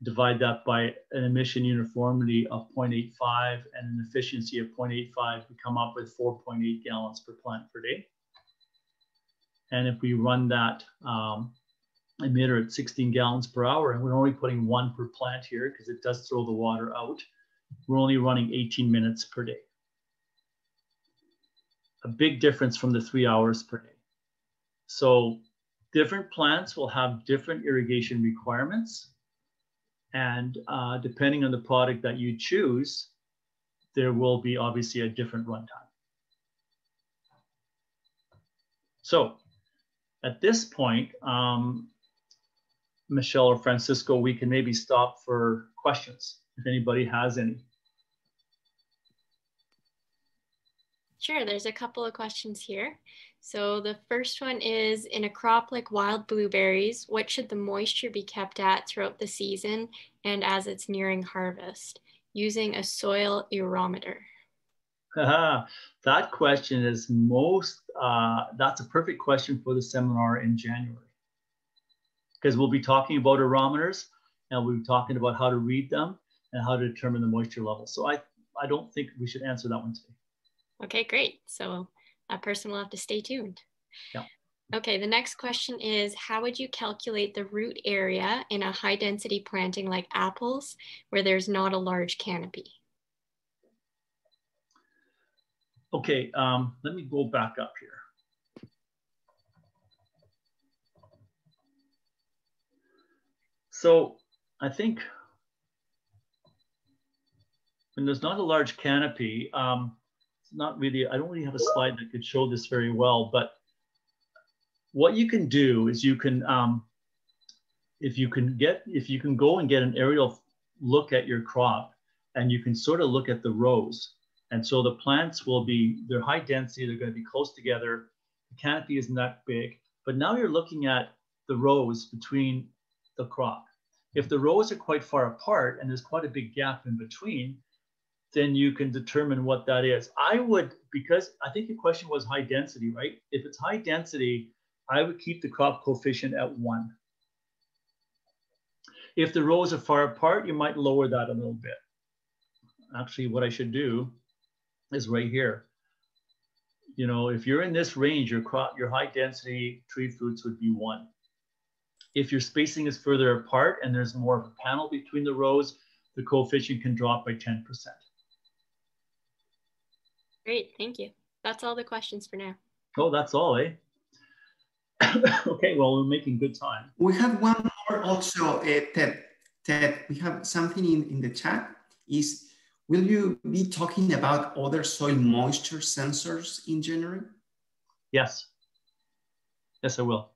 divide that by an emission uniformity of 0.85 and an efficiency of 0.85, we come up with 4.8 gallons per plant per day. And if we run that emitter at 16 gallons per hour, and we're only putting 1 per plant here because it does throw the water out, we're only running 18 minutes per day. A big difference from the 3 hours per day. So different plants will have different irrigation requirements. And depending on the product that you choose, there will be obviously a different runtime. So at this point, Michelle or Francisco, we can maybe stop for questions if anybody has any.
Sure, there's a couple of questions here. So the first one is, in a crop like wild blueberries, what should the moisture be kept at throughout the season and as it's nearing harvest, using a soil aerometer?
That question is that's a perfect question for the seminar in January. Because we'll be talking about aerometers, and we'll be talking about how to read them and how to determine the moisture level. So I don't think we should answer that one today.
Okay, great. So that person will have to stay tuned.
Yeah.
Okay, the next question is, how would you calculate the root area in a high density planting like apples where there's not a large canopy?
Okay, let me go back up here. So I think when there's not a large canopy, it's not really, I don't really have a slide that could show this very well, but what you can do is you can, if you can go and get an aerial look at your crop, and you can sort of look at the rows. And so the plants will be, they're high density, they're going to be close together. The canopy isn't that big, but now you're looking at the rows between the crop. If the rows are quite far apart and there's quite a big gap in between, then you can determine what that is. I would, because I think your question was high density, right? If it's high density, I would keep the crop coefficient at 1. If the rows are far apart, you might lower that a little bit. Actually, what I should do is right here. You know, if you're in this range, your high density tree fruits would be 1. If your spacing is further apart and there's more of a panel between the rows, the coefficient can drop by 10%.
Great, thank you. That's all the questions for now.
Oh, that's all, eh? Okay, well, we're making good time.
We have one more also, Ted. We have something in the chat. Will you be talking about other soil moisture sensors in January?
Yes. Yes, I will.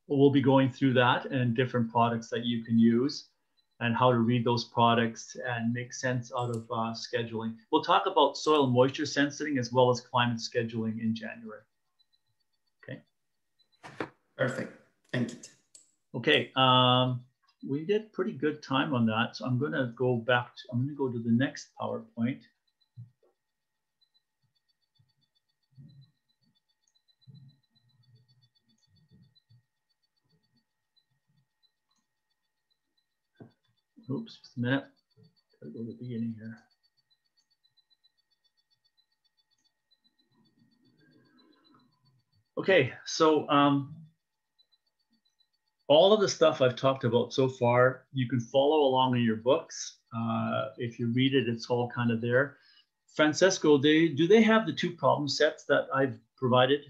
We'll be going through that and different products that you can use. and how to read those products and make sense out of scheduling. We'll talk about soil moisture sensing as well as climate scheduling in January. Okay.
Perfect. Thank you.
Okay. We did pretty good time on that. So I'm going to go back. I'm going to go to the next PowerPoint. Oops, just a minute. Gotta go to the beginning here. Okay, so all of the stuff I've talked about so far, you can follow along in your books. If you read it, it's all kind of there. Francesco, do they have the two problem sets that I've provided?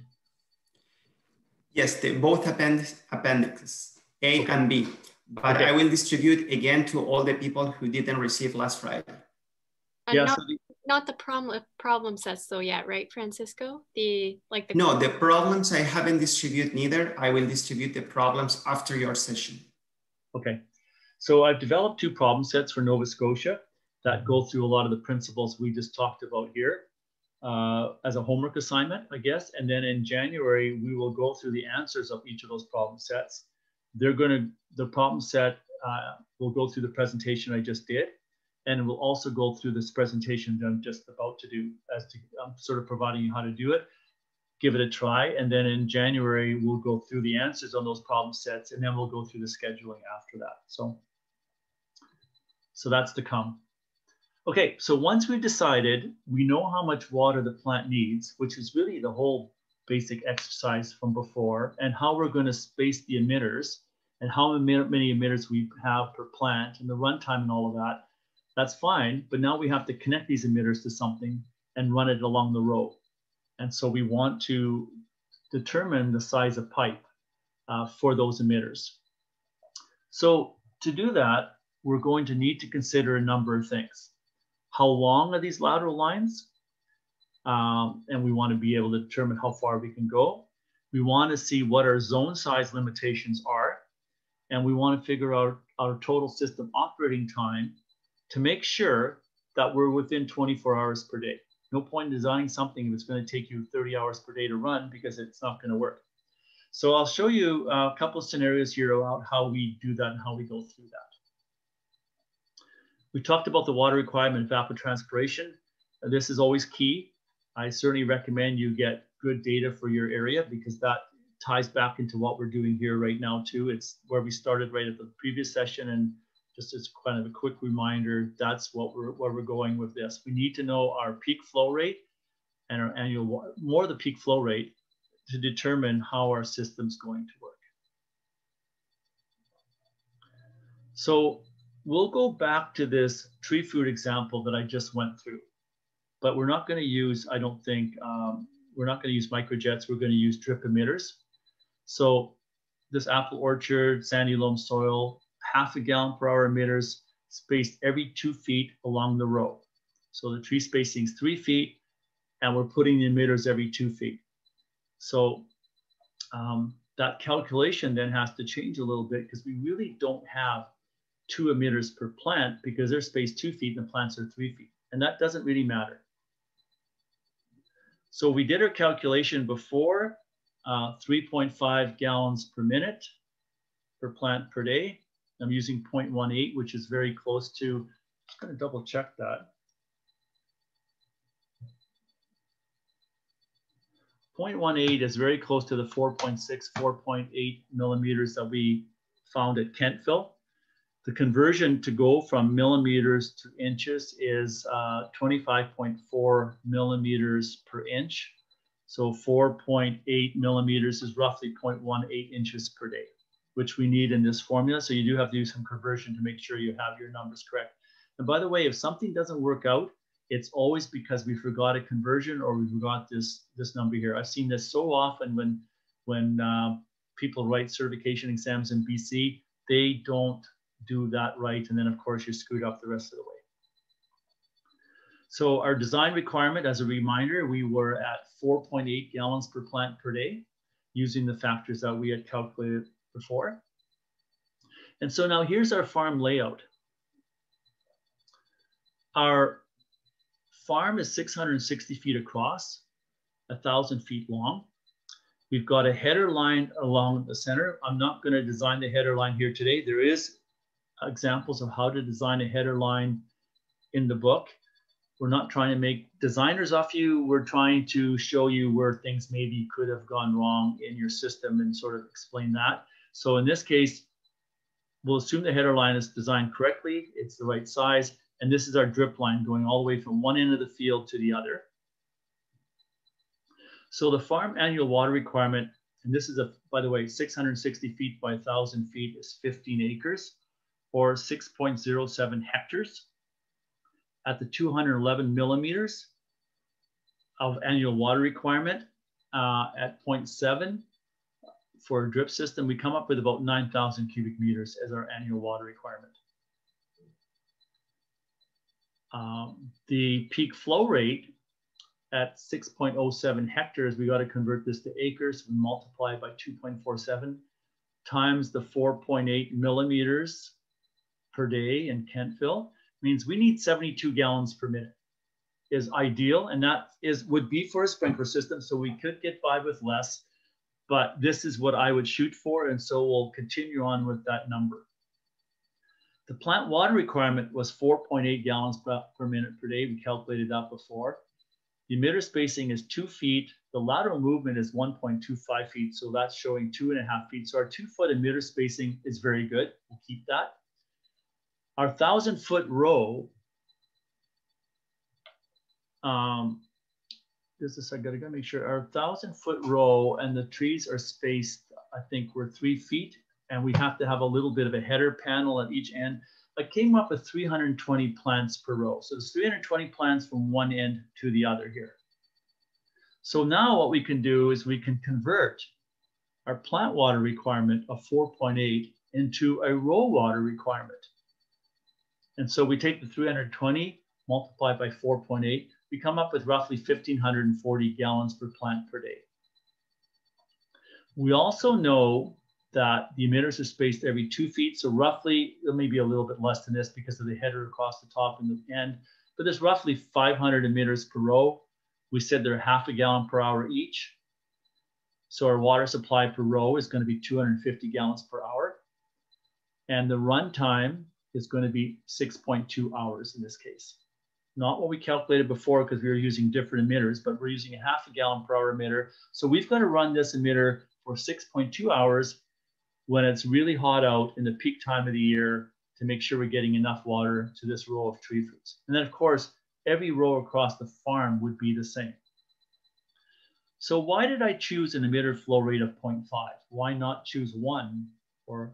Yes, they both appendixes, A
okay.
and B. But
okay.
I will distribute again to all the people who didn't receive last Friday.
Yeah,
not the problem sets though yet, right, Francisco?
No, the problems I haven't distributed neither. I will distribute the problems after your session.
Okay, so I've developed two problem sets for Nova Scotia that go through a lot of the principles we just talked about here as a homework assignment, I guess. And then in January, we will go through the answers of each of those problem sets. The problem set will go through the presentation I just did. And we'll also go through this presentation that I'm just about to do I'm sort of providing you how to do it. Give it a try. And then in January, we'll go through the answers on those problem sets, and then we'll go through the scheduling after that. So that's to come. Okay, so once we've decided, we know how much water the plant needs, which is really the whole basic exercise from before, and how we're going to space the emitters, and how many emitters we have per plant, and the runtime and all of that. That's fine, but now we have to connect these emitters to something and run it along the row. And so we want to determine the size of pipe for those emitters. So to do that, we're going to need to consider a number of things. How long are these lateral lines? And we want to be able to determine how far we can go. We want to see what our zone size limitations are. And we want to figure out our total system operating time to make sure that we're within 24 hours per day. No point in designing something if it's going to take you 30 hours per day to run, because it's not going to work. So I'll show you a couple of scenarios here about how we do that and how we go through that. We talked about the water requirement evapotranspiration. This is always key. I certainly recommend you get good data for your area, because that ties back into what we're doing here right now too. It's where we started right at the previous session, and just as kind of a quick reminder, that's where we're going with this. We need to know our peak flow rate and our annual, more the peak flow rate, to determine how our system's going to work. So we'll go back to this tree fruit example that I just went through, but we're not going to use, I don't think, we're not going to use microjets. We're going to use drip emitters. So this apple orchard, sandy loam soil, ½ gallon per hour emitters spaced every 2 feet along the row. So the tree spacing is 3 feet, and we're putting the emitters every 2 feet. So that calculation then has to change a little bit, because we really don't have 2 emitters per plant, because they're spaced 2 feet and the plants are 3 feet. And that doesn't really matter. So we did our calculation before, 3.5 gallons per minute per plant per day. I'm using 0.18, which is very close to, just going to double check that. 0.18 is very close to the 4.6, 4.8 millimeters that we found at Kentville. The conversion to go from millimeters to inches is 25.4 millimeters per inch. So 4.8 millimeters is roughly 0.18 inches per day, which we need in this formula. So you do have to do some conversion to make sure you have your numbers correct. And by the way, if something doesn't work out, it's always because we forgot a conversion or we forgot this number here. I've seen this so often when people write certification exams in BC, they don't do that right. And then of course you're screwed up the rest of the way. So our design requirement, as a reminder, we were at 4.8 gallons per plant per day using the factors that we had calculated before. And so now here's our farm layout. Our farm is 660 feet across, 1,000 feet long. We've got a header line along the center. I'm not going to design the header line here today. There is examples of how to design a header line in the book. We're not trying to make designers off you. We're trying to show you where things maybe could have gone wrong in your system and sort of explain that. So in this case, we'll assume the header line is designed correctly. It's the right size. And this is our drip line going all the way from one end of the field to the other. So the farm annual water requirement, and this is, by the way, 660 feet by 1,000 feet is 15 acres or 6.07 hectares at the 211 millimeters of annual water requirement at 0.7 for a drip system. We come up with about 9,000 cubic meters as our annual water requirement. The peak flow rate at 6.07 hectares, we got to convert this to acres. We multiply by 2.47 times the 4.8 millimeters per day in Kentville means we need 72 gallons per minute is ideal. And that would be for a sprinkler system. So we could get by with less, but this is what I would shoot for. And so we'll continue on with that number. The plant water requirement was 4.8 gallons per minute per day. We calculated that before. The emitter spacing is 2 feet. The lateral movement is 1.25 feet. So that's showing 2.5 feet. So our 2-foot emitter spacing is very good. We'll keep that. Our 1,000-foot row, I gotta make sure. Our 1,000-foot row and the trees are spaced, I think we're 3 feet. And we have to have a little bit of a header panel at each end. I came up with 320 plants per row. So there's 320 plants from one end to the other here. So now what we can do is we can convert our plant water requirement of 4.8 into a row water requirement. And so we take the 320, multiply by 4.8, we come up with roughly 1,540 gallons per plant per day. We also know that the emitters are spaced every 2 feet. So roughly, it may be a little bit less than this because of the header across the top and the end, but there's roughly 500 emitters per row. We said they're half a gallon per hour each. So our water supply per row is going to be 250 gallons per hour. And the run time is going to be 6.2 hours in this case. Not what we calculated before because we were using different emitters, but we're using a half a gallon per hour emitter. So we've got to run this emitter for 6.2 hours when it's really hot out in the peak time of the year to make sure we're getting enough water to this row of tree fruits. And then of course, every row across the farm would be the same. So why did I choose an emitter flow rate of 0.5? Why not choose 1 or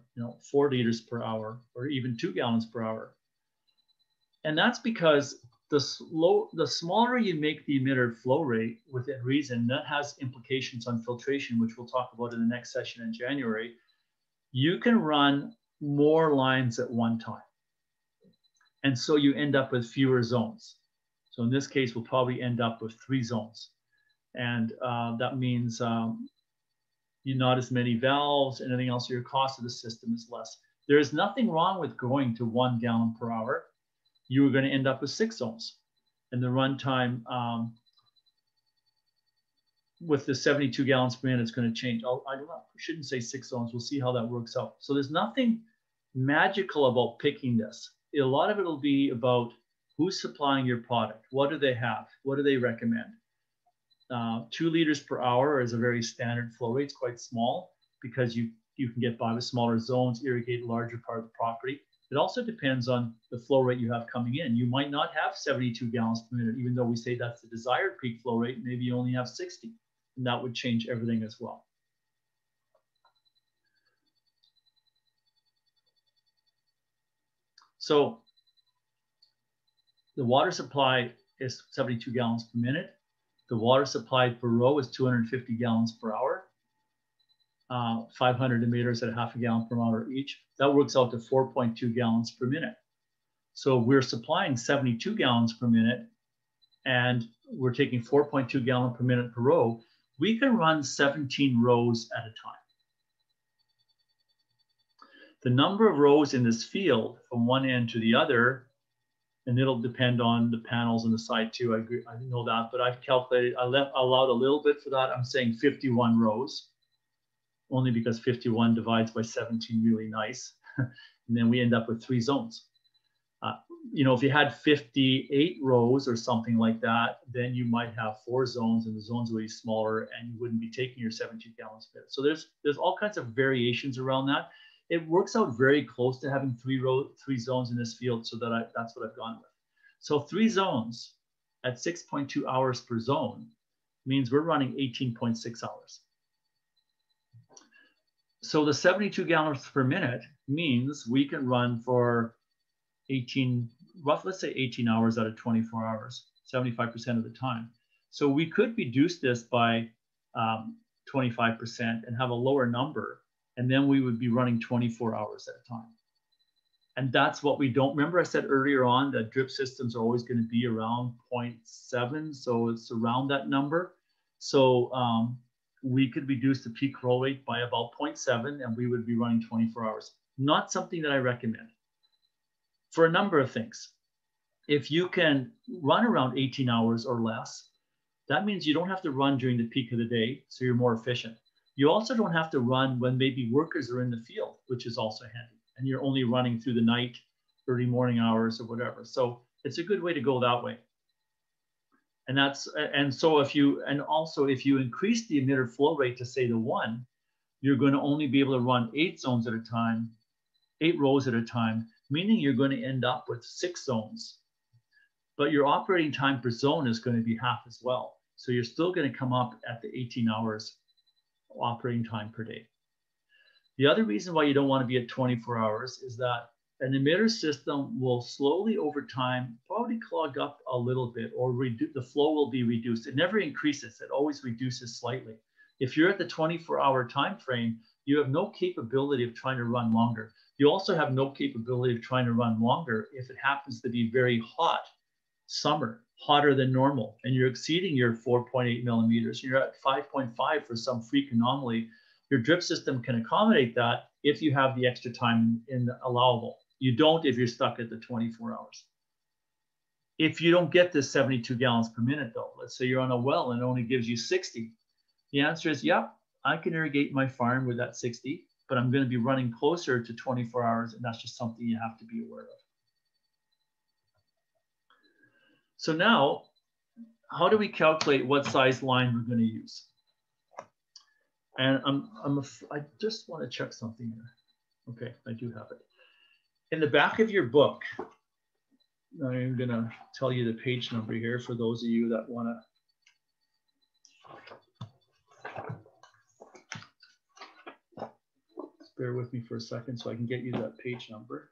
4 liters per hour or even 2 gallons per hour? And that's because the smaller you make the emitter flow rate within reason, that has implications on filtration, which we'll talk about in the next session in January. You can run more lines at one time. And so you end up with fewer zones. So in this case, we'll probably end up with 3 zones. And that means you not as many valves, anything else, your cost of the system is less. There is nothing wrong with going to 1 gallon per hour. You are going to end up with 6 zones. And the runtime with the 72 gallons per minute is going to change. I shouldn't say 6 zones. We'll see how that works out. So there's nothing magical about picking this. A lot of it will be about who's supplying your product. What do they have? What do they recommend? 2 liters per hour is a very standard flow rate. It's quite small because you can get by with smaller zones, irrigate a larger part of the property. It also depends on the flow rate you have coming in. You might not have 72 gallons per minute, even though we say that's the desired peak flow rate. Maybe you only have 60, and that would change everything as well. So the water supply is 72 gallons per minute. The water supplied per row is 250 gallons per hour. 500 emitters at half a gallon per hour each. That works out to 4.2 gallons per minute. So we're supplying 72 gallons per minute, and we're taking 4.2 gallons per minute per row. We can run 17 rows at a time. The number of rows in this field from one end to the other And it'll depend on the panels on the side too. I agree, I know that, but I've calculated, I allowed a little bit for that. I'm saying 51 rows, only because 51 divides by 17 really nice. And then we end up with 3 zones. You know, if you had 58 rows or something like that, then you might have 4 zones and the zones would be smaller and you wouldn't be taking your 17 gallons per minute. So there's all kinds of variations around that. It works out very close to having 3 zones in this field, so that that's what I've gone with. So 3 zones at 6.2 hours per zone means we're running 18.6 hours. So the 72 gallons per minute means we can run for 18, roughly, let's say 18 hours out of 24 hours, 75% of the time. So we could reduce this by 25% and have a lower number, and then we would be running 24 hours at a time. And that's what we don't remember. I said earlier on that drip systems are always going to be around 0.7. So it's around that number. So we could reduce the peak flow rate by about 0.7 and we would be running 24 hours. Not something that I recommend for a number of things. If you can run around 18 hours or less, that means you don't have to run during the peak of the day. So you're more efficient. You also don't have to run when maybe workers are in the field, which is also handy. And you're only running through the night, early morning hours or whatever. So it's a good way to go that way. And so if you increase the emitter flow rate to say to 1, you're going to only be able to run 8 zones at a time, 8 rows at a time, meaning you're going to end up with 6 zones. But your operating time per zone is going to be half as well. So you're still going to come up at the 18 hours operating time per day. The other reason why you don't want to be at 24 hours is that an emitter system will slowly over time probably clog up a little bit, or the flow will be reduced. It never increases, it always reduces slightly. If you're at the 24-hour time frame, you have no capability of trying to run longer. You also have no capability of trying to run longer if it happens to be very hot summer, hotter than normal, and you're exceeding your 4.8 millimeters, you're at 5.5 for some freak anomaly. Your drip system can accommodate that if you have the extra time in the allowable. You don't if you're stuck at the 24 hours. If you don't get this 72 gallons per minute though, let's say you're on a well and it only gives you 60, the answer is, yep, I can irrigate my farm with that 60, but I'm going to be running closer to 24 hours, and that's just something you have to be aware of. So now, how do we calculate what size line we're going to use? And I just want to check something here. Okay, I do have it. In the back of your book, I'm going to tell you the page number here for those of you that want to. Just bear with me for a second so I can get you that page number.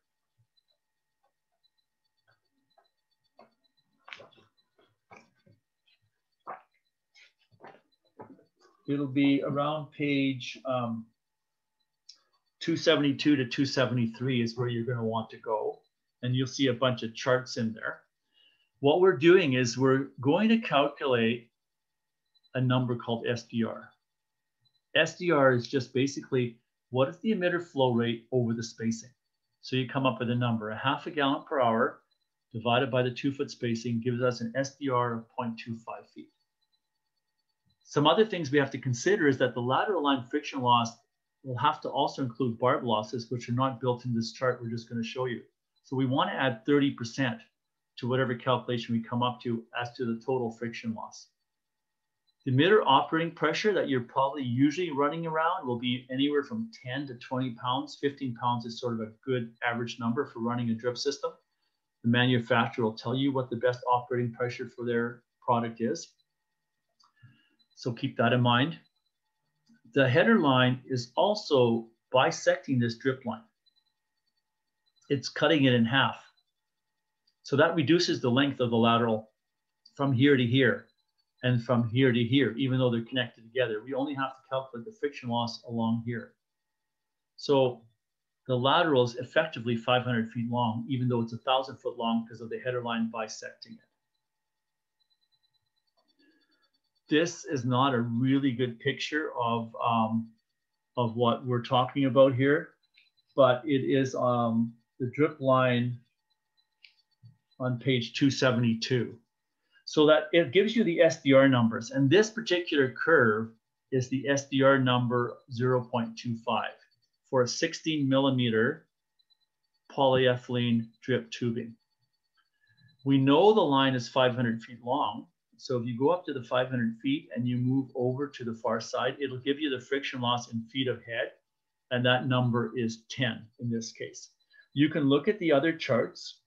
It'll be around page 272 to 273 is where you're going to want to go. And you'll see a bunch of charts in there. What we're doing is we're going to calculate a number called SDR. SDR is just basically what is the emitter flow rate over the spacing. So you come up with a number, a half a gallon per hour divided by the 2-foot spacing gives us an SDR of 0.25 feet. Some other things we have to consider is that the lateral line friction loss will have to also include barb losses, which are not built in this chart we're just going to show you. So we want to add 30% to whatever calculation we come up to as to the total friction loss. The emitter operating pressure that you're probably usually running around will be anywhere from 10 to 20 pounds. 15 pounds is sort of a good average number for running a drip system. The manufacturer will tell you what the best operating pressure for their product is. So keep that in mind. The header line is also bisecting this drip line. It's cutting it in half. So that reduces the length of the lateral from here to here and from here to here, even though they're connected together. We only have to calculate the friction loss along here. So the lateral is effectively 500 feet long, even though it's 1,000 foot long because of the header line bisecting it. This is not a really good picture of what we're talking about here, but it is the drip line. on page 272. So that it gives you the SDR numbers. And this particular curve is the SDR number 0.25 for a 16 millimeter polyethylene drip tubing. We know the line is 500 feet long. So if you go up to the 500 feet and you move over to the far side, it'll give you the friction loss in feet of head. And that number is 10 in this case. You can look at the other charts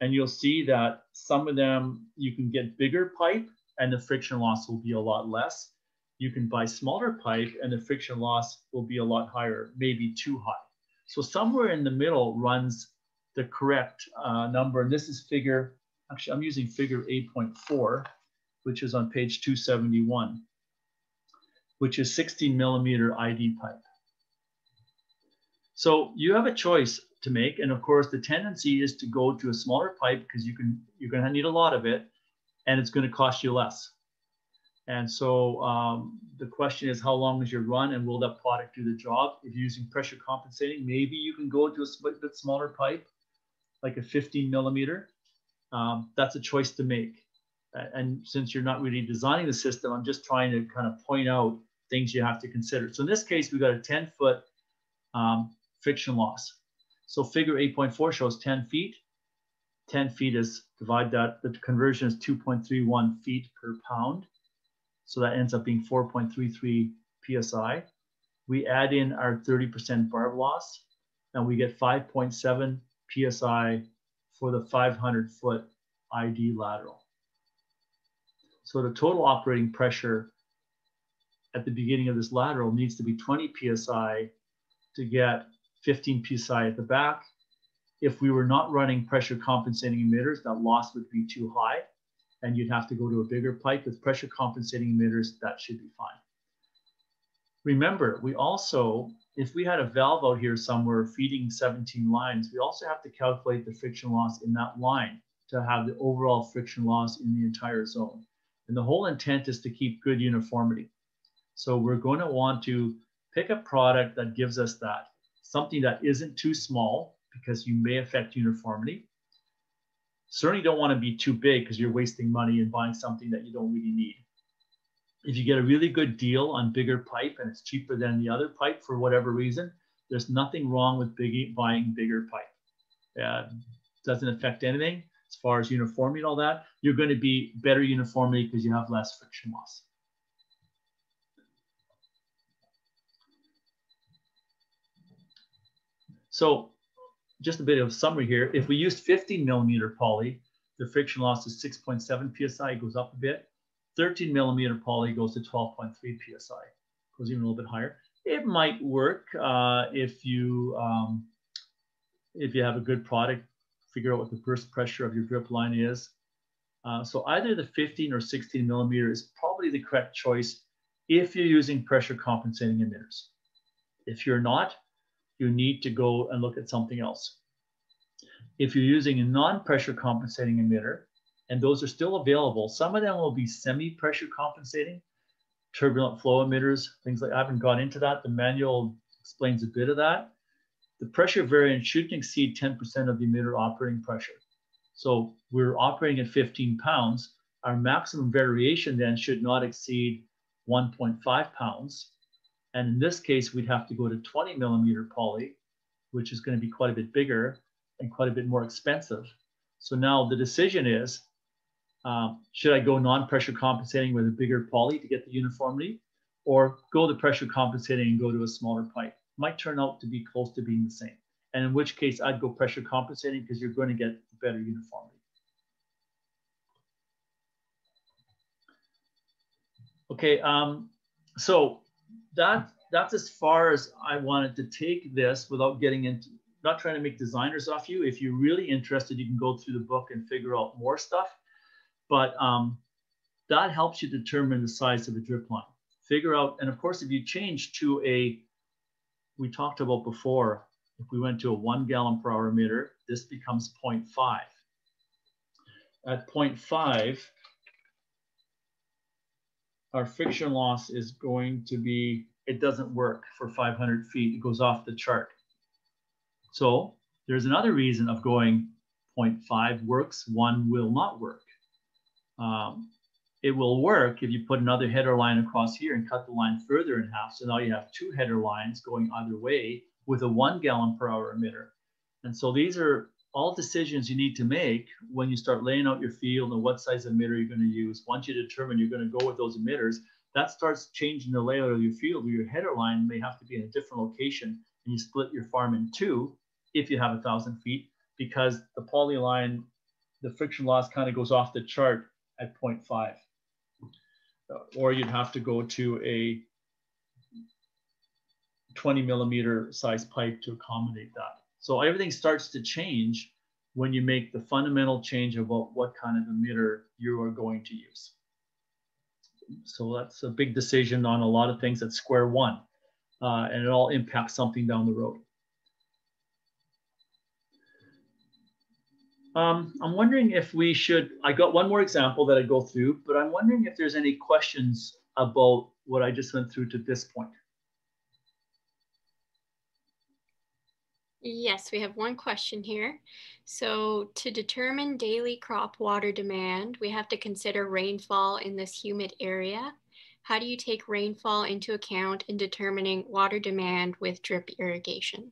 and you'll see that some of them, you can get bigger pipe and the friction loss will be a lot less. You can buy smaller pipe and the friction loss will be a lot higher, maybe too high. So somewhere in the middle runs the correct number. And this is figure, actually I'm using figure 8.4, which is on page 271, which is 16 millimeter ID pipe. So you have a choice to make. And of course, the tendency is to go to a smaller pipe because you're going to need a lot of it and it's going to cost you less. And so the question is, how long is your run and will that product do the job? If you're using pressure compensating, maybe you can go to a bit smaller pipe, like a 15 millimeter. That's a choice to make. And since you're not really designing the system, I'm just trying to kind of point out things you have to consider. So in this case, we've got a 10-foot friction loss. So figure 8.4 shows 10 feet. 10 feet is, divide that, the conversion is 2.31 feet per pound. So that ends up being 4.33 PSI. We add in our 30% barb loss and we get 5.7 PSI for the 500-foot ID lateral. So the total operating pressure at the beginning of this lateral needs to be 20 PSI to get 15 PSI at the back. If we were not running pressure compensating emitters, that loss would be too high and you'd have to go to a bigger pipe. With pressure compensating emitters, that should be fine. Remember, we also, if we had a valve out here somewhere feeding 17 lines, we also have to calculate the friction loss in that line to have the overall friction loss in the entire zone. And the whole intent is to keep good uniformity. So we're going to want to pick a product that gives us that, something that isn't too small because you may affect uniformity. Certainly don't want to be too big because you're wasting money and buying something that you don't really need. If you get a really good deal on bigger pipe and it's cheaper than the other pipe for whatever reason, there's nothing wrong with buying bigger pipe. Doesn't affect anything as far as uniformity and all that. You're going to be better uniformity because you have less friction loss. So just a bit of a summary here. If we used 15 millimeter poly, the friction loss is 6.7 PSI, it goes up a bit. 13 millimeter poly goes to 12.3 PSI, goes even a little bit higher. It might work if you have a good product, figure out what the burst pressure of your drip line is. So either the 15 or 16 millimeter is probably the correct choice if you're using pressure compensating emitters. If you're not, you need to go and look at something else. If you're using a non-pressure compensating emitter, and those are still available, some of them will be semi-pressure compensating, turbulent flow emitters, things like, I haven't gone into that. The manual explains a bit of that. The pressure variance shouldn't exceed 10% of the emitter operating pressure. So we're operating at 15 pounds. Our maximum variation then should not exceed 1.5 pounds. And in this case, we'd have to go to 20 millimeter poly, which is going to be quite a bit bigger and quite a bit more expensive. So now the decision is, should I go non-pressure compensating with a bigger poly to get the uniformity, or go the pressure compensating and go to a smaller pipe? Might turn out to be close to being the same. And in which case I'd go pressure compensating because you're going to get better uniformity. Okay, so that's as far as I wanted to take this without getting into, not trying to make designers off you. If you're really interested, you can go through the book and figure out more stuff. But that helps you determine the size of a drip line. Figure out, and of course, if you change to we talked about before, if we went to a 1 gallon per hour emitter, this becomes 0.5. At 0.5, our friction loss is going to be, it doesn't work for 500 feet. It goes off the chart. So there's another reason of going 0.5 works, one will not work. It will work if you put another header line across here and cut the line further in half. So now you have 2 header lines going either way with a 1 gallon per hour emitter. And so these are all decisions you need to make when you start laying out your field and what size emitter you're going to use. Once you determine you're going to go with those emitters, that starts changing the layout of your field, where your header line may have to be in a different location, and you split your farm in 2 if you have 1,000 feet, because the polyline, the friction loss kind of goes off the chart at 0.5. Or you'd have to go to a 20 millimeter size pipe to accommodate that. So everything starts to change when you make the fundamental change about what kind of emitter you are going to use. So that's a big decision on a lot of things at square one, and it all impacts something down the road. I'm wondering if we should, I got one more example that I go through, but I'm wondering if there's any questions about what I just went through to this point.
Yes, we have one question here. So to determine daily crop water demand, we have to consider rainfall in this humid area. How do you take rainfall into account in determining water demand with drip irrigation?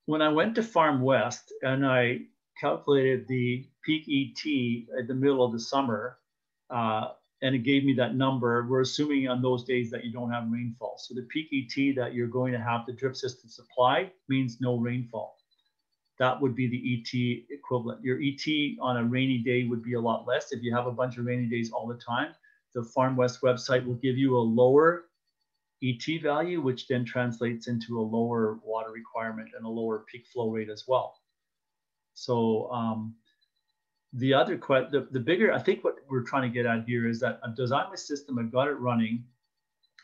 When I went to Farm West and I calculated the peak ET at the middle of the summer, and it gave me that number, we're assuming on those days that you don't have rainfall. So the peak ET that you're going to have the drip system supply means no rainfall. That would be the ET equivalent. Your ET on a rainy day would be a lot less. If you have a bunch of rainy days all the time, the Farm West website will give you a lower ET value, which then translates into a lower water requirement and a lower peak flow rate as well. So the other question, the bigger, I think what we're trying to get at here is that I've designed my system, I've got it running,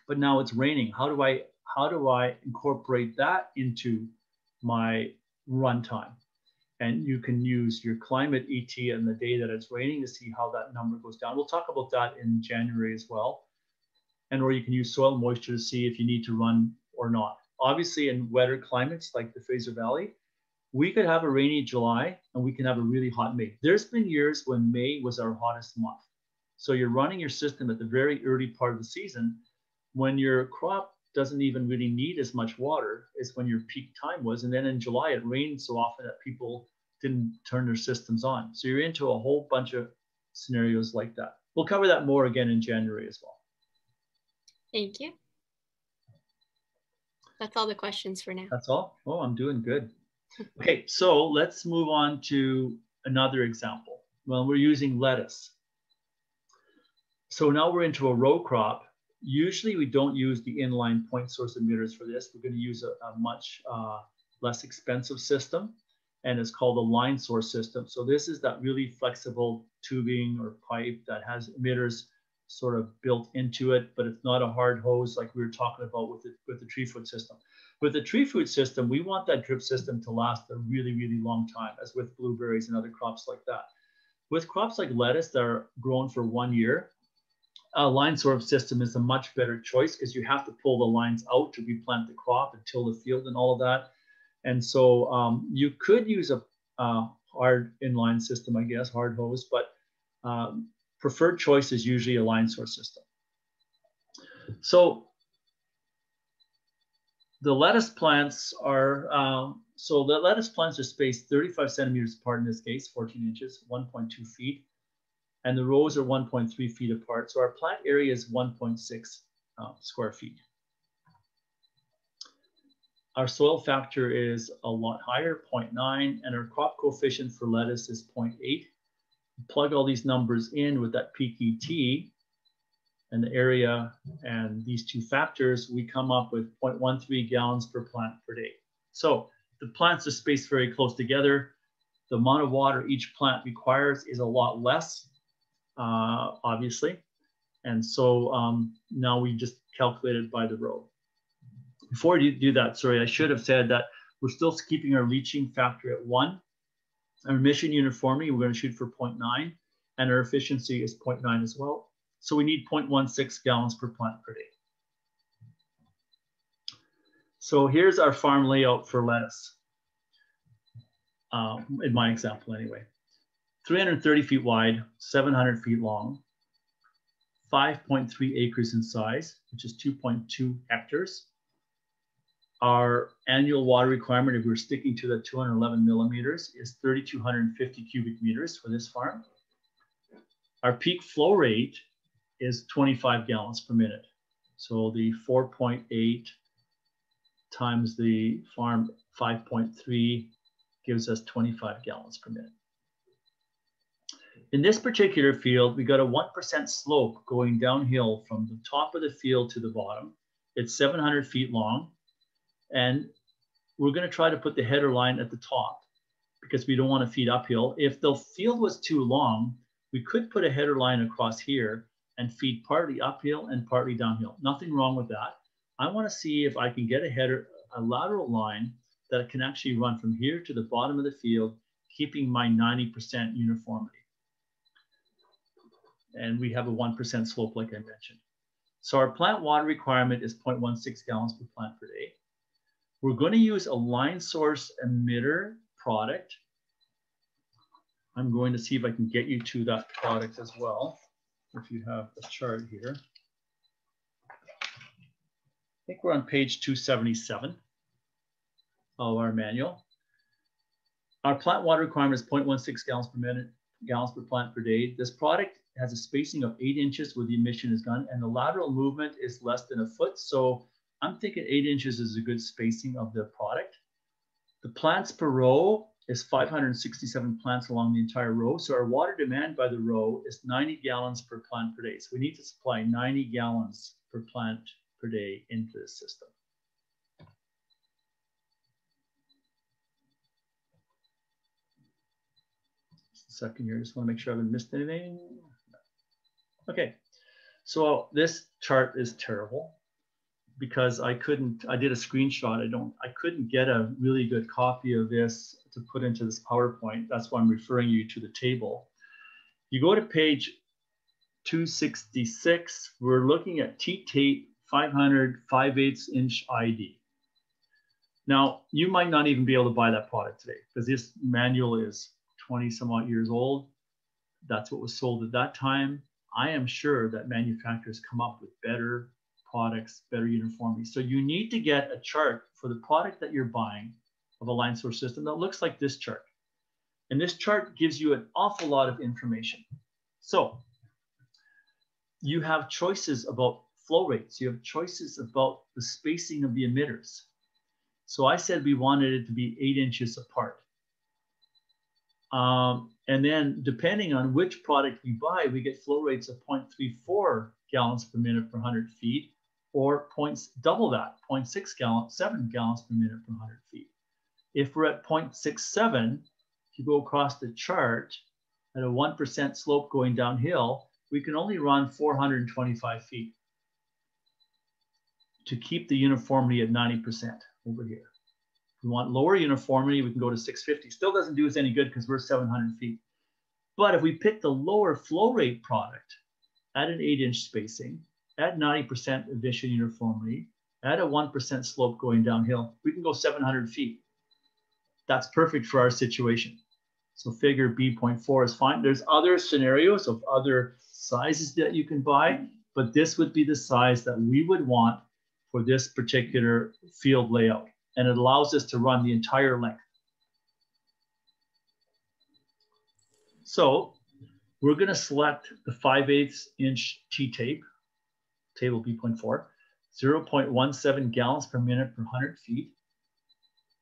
but now it's raining. How do I incorporate that into my runtime? And you can use your climate ET and the day that it's raining to see how that number goes down. We'll talk about that in January as well. And or you can use soil moisture to see if you need to run or not. Obviously in wetter climates like the Fraser Valley, we could have a rainy July and we can have a really hot May. There's been years when May was our hottest month. So you're running your system at the very early part of the season when your crop doesn't even really need as much water as when your peak time was. And then in July, it rained so often that people didn't turn their systems on. So you're into a whole bunch of scenarios like that. We'll cover that more again in January as well.
Thank you. That's all the questions for now.
That's all? Oh, I'm doing good. Okay, so let's move on to another example. Well, we're using lettuce. So now we're into a row crop. Usually we don't use the inline point source emitters for this. We're going to use a much less expensive system, and it's called a line source system. So this is that really flexible tubing or pipe that has emitters sort of built into it, but it's not a hard hose like we were talking about with the tree food system. With the tree food system, we want that drip system to last a really, really long time, as with blueberries and other crops like that. With crops like lettuce that are grown for 1 year, a line source system is a much better choice because you have to pull the lines out to replant the crop and till the field and all of that. And so you could use a hard inline system, I guess, hard hose, but preferred choice is usually a line source system. So the lettuce plants are, spaced 35 centimeters apart in this case, 14 inches, 1.2 feet. And the rows are 1.3 feet apart. So our plant area is 1.6 square feet. Our soil factor is a lot higher, 0.9, and our crop coefficient for lettuce is 0.8. Plug all these numbers in with that peak ET and the area and these two factors, we come up with 0.13 gallons per plant per day. So the plants are spaced very close together. The amount of water each plant requires is a lot less, obviously. And so now we just calculate it by the row. Before you do that, sorry, I should have said that we're still keeping our leaching factor at 1. Our emission uniformity, we're going to shoot for 0.9, and our efficiency is 0.9 as well. So we need 0.16 gallons per plant per day. So here's our farm layout for lettuce. in my example anyway. 330 feet wide, 700 feet long, 5.3 acres in size, which is 2.2 hectares. Our annual water requirement, if we're sticking to the 211 millimeters, is 3,250 cubic meters for this farm. Our peak flow rate is 25 gallons per minute. So the 4.8 times the farm 5.3 gives us 25 gallons per minute. In this particular field, we got a 1% slope going downhill from the top of the field to the bottom. It's 700 feet long. And we're going to try to put the header line at the top because we don't want to feed uphill. If the field was too long, we could put a header line across here and feed partly uphill and partly downhill. Nothing wrong with that. I want to see if I can get a lateral line that can actually run from here to the bottom of the field, keeping my 90% uniformity. And we have a 1% slope, like I mentioned. So our plant water requirement is 0.16 gallons per plant per day. We're going to use a line source emitter product. I'm going to see if I can get you to that product as well, if you have a chart here. I think we're on page 277 of our manual. Our plant water requirement is 0.16 gallons per minute, gallons per plant per day. This product has a spacing of 8 inches where the emission is done, and the lateral movement is less than a foot. So I'm thinking 8 inches is a good spacing of the product. The plants per row is 567 plants along the entire row. So our water demand by the row is 90 gallons per plant per day. So we need to supply 90 gallons per plant per day into this system. Just a second here, just want to make sure I haven't missed anything. Okay, so this chart is terrible because I did a screenshot. I couldn't get a really good copy of this to put into this PowerPoint. That's why I'm referring you to the table. You go to page 266, we're looking at T-tape 500 5/8 inch ID. Now, you might not even be able to buy that product today because this manual is 20 some odd years old. That's what was sold at that time. I am sure that manufacturers come up with better products, better uniformity. So you need to get a chart for the product that you're buying of a line source system that looks like this chart. And this chart gives you an awful lot of information. So you have choices about flow rates. You have choices about the spacing of the emitters. So I said we wanted it to be 8 inches apart. And then depending on which product we buy, we get flow rates of 0.34 gallons per minute per 100 feet, or double that, 7 gallons per minute per 100 feet. If we're at 0.67, if you go across the chart at a 1% slope going downhill, we can only run 425 feet to keep the uniformity at 90% over here. If we want lower uniformity, we can go to 650. Still doesn't do us any good because we're 700 feet. But if we pick the lower flow rate product at an 8-inch spacing, at 90% emission uniformity, at a 1% slope going downhill, we can go 700 feet. That's perfect for our situation. So figure B.4 is fine. There's other scenarios of other sizes that you can buy, but this would be the size that we would want for this particular field layout. And it allows us to run the entire length. So we're going to select the 5/8 inch T-tape, table B.4, 0.17 gallons per minute per 100 feet.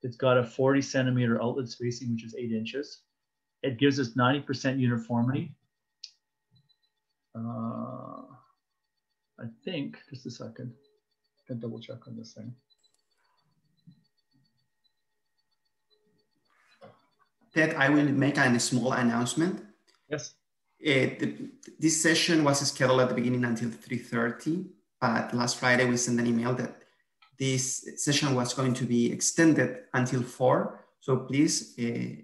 It's got a 40 centimeter outlet spacing, which is 8 inches. It gives us 90% uniformity. I think, just a second, I can double check on this thing.
Ted, I will make a small announcement.
Yes.
This session was scheduled at the beginning until 3:30, but last Friday we sent an email that this session was going to be extended until 4. So please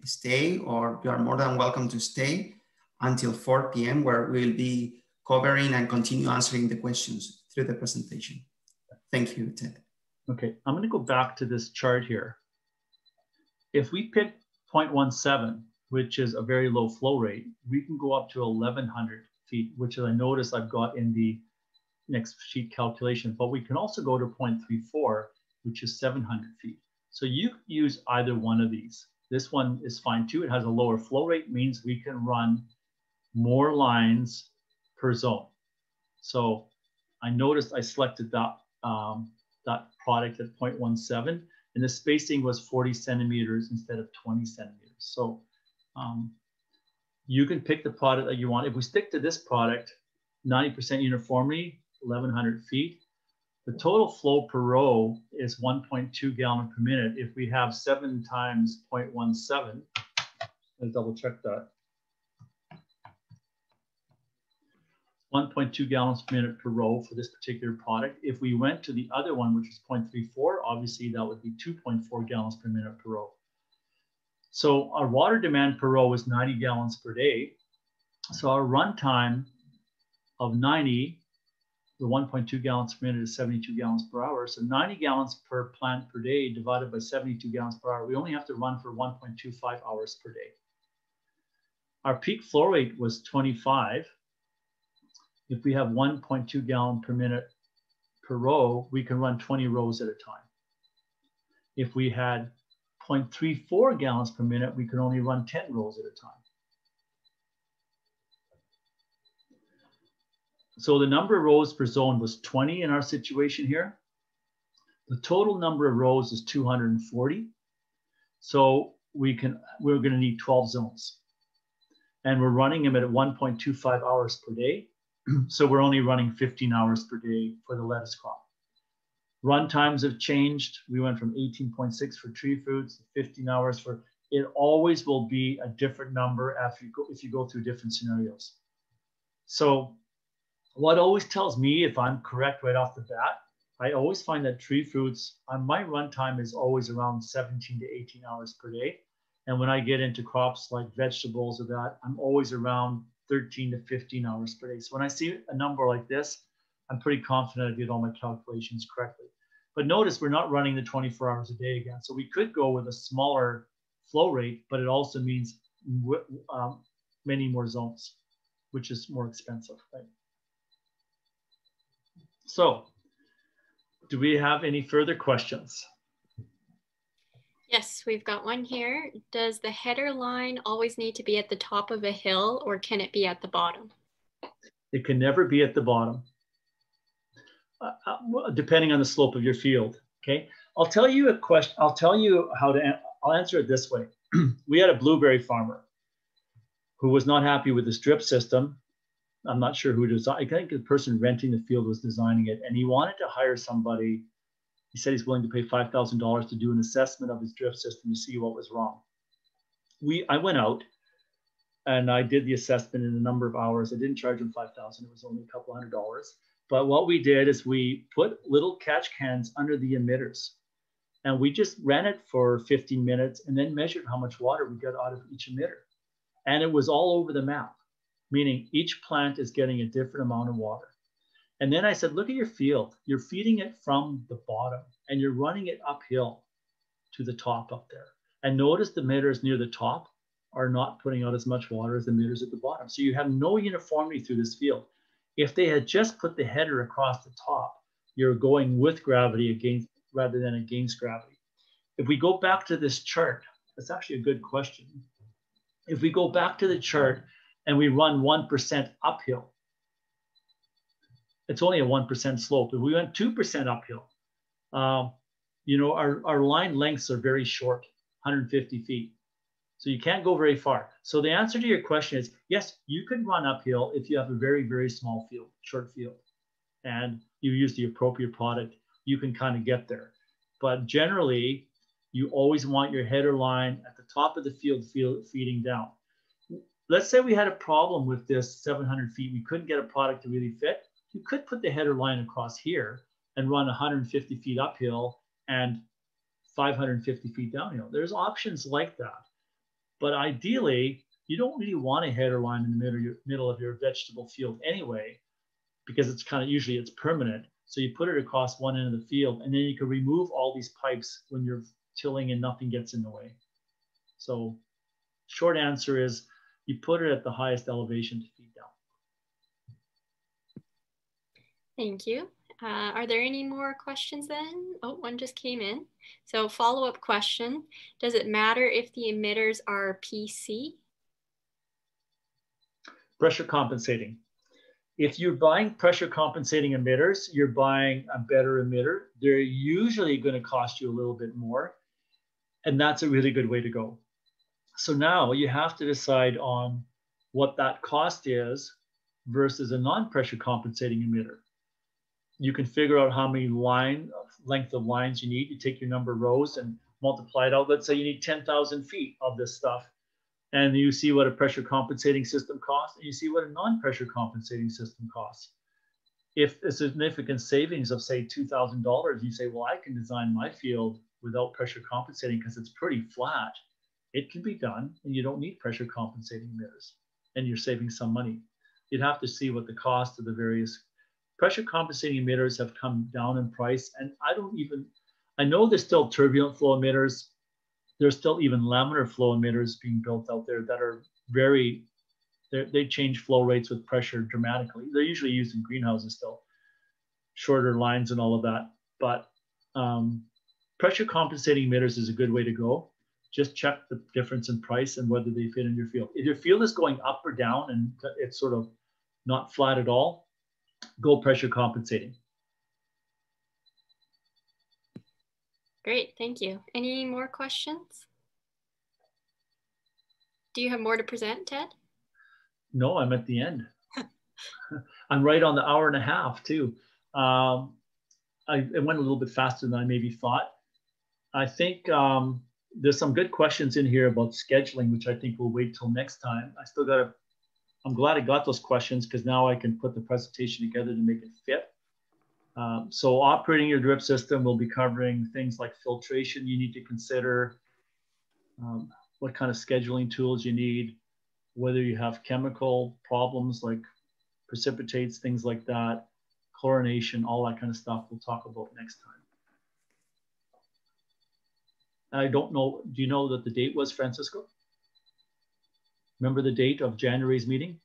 stay, or you are more than welcome to stay until 4 p.m. where we'll be covering and continue answering the questions through the presentation. Thank you, Ted.
Okay, I'm going to go back to this chart here. If we pick 0.17, which is a very low flow rate, we can go up to 1,100 feet, which I notice I've got in the next sheet calculation, but we can also go to 0.34, which is 700 feet. So you use either one of these. This one is fine too. It has a lower flow rate, means we can run more lines per zone. So I noticed I selected that, that product at 0.17, and the spacing was 40 centimeters instead of 20 centimeters. So you can pick the product that you want. If we stick to this product, 90% uniformity, 1,100 feet, the total flow per row is 1.2 gallon per minute. If we have 7 times 0.17, let's double check that. 1.2 gallons per minute per row for this particular product. If we went to the other one, which is 0.34, obviously that would be 2.4 gallons per minute per row. So our water demand per row is 90 gallons per day. So our run time of 90, the 1.2 gallons per minute is 72 gallons per hour. So 90 gallons per plant per day divided by 72 gallons per hour. We only have to run for 1.25 hours per day. Our peak flow rate was 25. If we have 1.2 gallon per minute per row, we can run 20 rows at a time. If we had 0.34 gallons per minute, we can only run 10 rows at a time. So the number of rows per zone was 20 in our situation here. The total number of rows is 240. So we're going to need 12 zones. And we're running them at 1.25 hours per day. So we're only running 15 hours per day for the lettuce crop. Run times have changed. We went from 18.6 for tree fruits to 15 hours for, it always will be a different number after if you go through different scenarios. So what always tells me if I'm correct right off the bat, I always find that tree fruits, my run time is always around 17 to 18 hours per day. And when I get into crops like vegetables or that, I'm always around 13 to 15 hours per day. So when I see a number like this, I'm pretty confident I did all my calculations correctly. But notice we're not running the 24 hours a day again. So we could go with a smaller flow rate, but it also means many more zones, which is more expensive, right? So do we have any further questions?
Yes, we've got one here. Does the header line always need to be at the top of a hill, or can it be at the bottom?
It can never be at the bottom, depending on the slope of your field, okay? I'll tell you a question. I'll tell you how to, I'll answer it this way. We had a blueberry farmer who was not happy with this drip system. I'm not sure who designed. I think the person renting the field was designing it, and he wanted to hire somebody. He said he's willing to pay $5,000 to do an assessment of his drip system to see what was wrong. I went out and I did the assessment in a number of hours. I didn't charge him $5,000. It was only a couple $100. But what we did is we put little catch cans under the emitters, and we just ran it for 15 minutes and then measured how much water we got out of each emitter. And it was all over the map, meaning each plant is getting a different amount of water. And then I said, look at your field. You're feeding it from the bottom and you're running it uphill to the top up there. And notice the emitters near the top are not putting out as much water as the emitters at the bottom. So you have no uniformity through this field. If they had just put the header across the top, you're going with gravity against rather than against gravity. If we go back to this chart, that's actually a good question. If we go back to the chart and we run 1% uphill, it's only a 1% slope. If we went 2% uphill, you know, our line lengths are very short, 150 feet. So you can't go very far. So the answer to your question is, yes, you can run uphill if you have a very, very small field, short field, and you use the appropriate product, you can kind of get there. But generally, you always want your header line at the top of the field feeding down. Let's say we had a problem with this 700 feet. We couldn't get a product to really fit. You could put the header line across here and run 150 feet uphill and 550 feet downhill. There's options like that. But ideally, you don't really want a header line in the middle of your vegetable field anyway, because it's kind of usually it's permanent. So you put it across one end of the field, and then you can remove all these pipes when you're tilling and nothing gets in the way. So short answer is you put it at the highest elevation to feed down.
Thank you. Are there any more questions then? Oh, one just came in. So follow-up question, does it matter if the emitters are PC?
Pressure compensating. If you're buying pressure compensating emitters, you're buying a better emitter. They're usually going to cost you a little bit more. And that's a really good way to go. So now you have to decide on what that cost is versus a non-pressure compensating emitter. You can figure out how many length of lines you need. You take your number of rows and multiply it out. Let's say you need 10,000 feet of this stuff. And you see what a pressure compensating system costs, and you see what a non-pressure compensating system costs. If a significant savings of, say, $2,000, you say, well, I can design my field without pressure compensating because it's pretty flat. It can be done, and you don't need pressure compensating emitters, and you're saving some money. You'd have to see what the cost of the various pressure compensating emitters have come down in price. And I know there's still turbulent flow emitters. There's still even laminar flow emitters being built out there that are they change flow rates with pressure dramatically. They're usually used in greenhouses still, shorter lines and all of that. But pressure compensating emitters is a good way to go. Just check the difference in price and whether they fit in your field. If your field is going up or down and it's sort of not flat at all, go pressure compensating.
Great, thank you. Any more questions? Do you have more to present, Ted?
No, I'm at the end. I'm right on the hour and a half too. It went a little bit faster than I maybe thought. I think there's some good questions in here about scheduling, which I think we'll wait till next time. I'm glad I got those questions because now I can put the presentation together to make it fit. So operating your drip system, will be covering things like filtration you need to consider, what kind of scheduling tools you need, whether you have chemical problems like precipitates, things like that, chlorination, all that kind of stuff we'll talk about next time. I don't know, do you know that the date was, Francisco? Remember the date of January's meeting?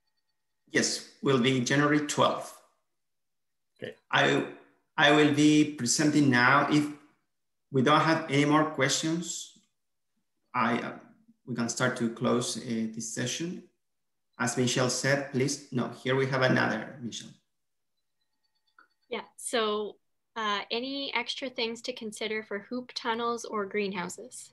Yes, will be January 12th.
Okay.
I will be presenting now. If we don't have any more questions, we can start to close this session. As Michelle said, please, no, here we have another, Michelle.
Yeah, so any extra things to consider for hoop tunnels or greenhouses?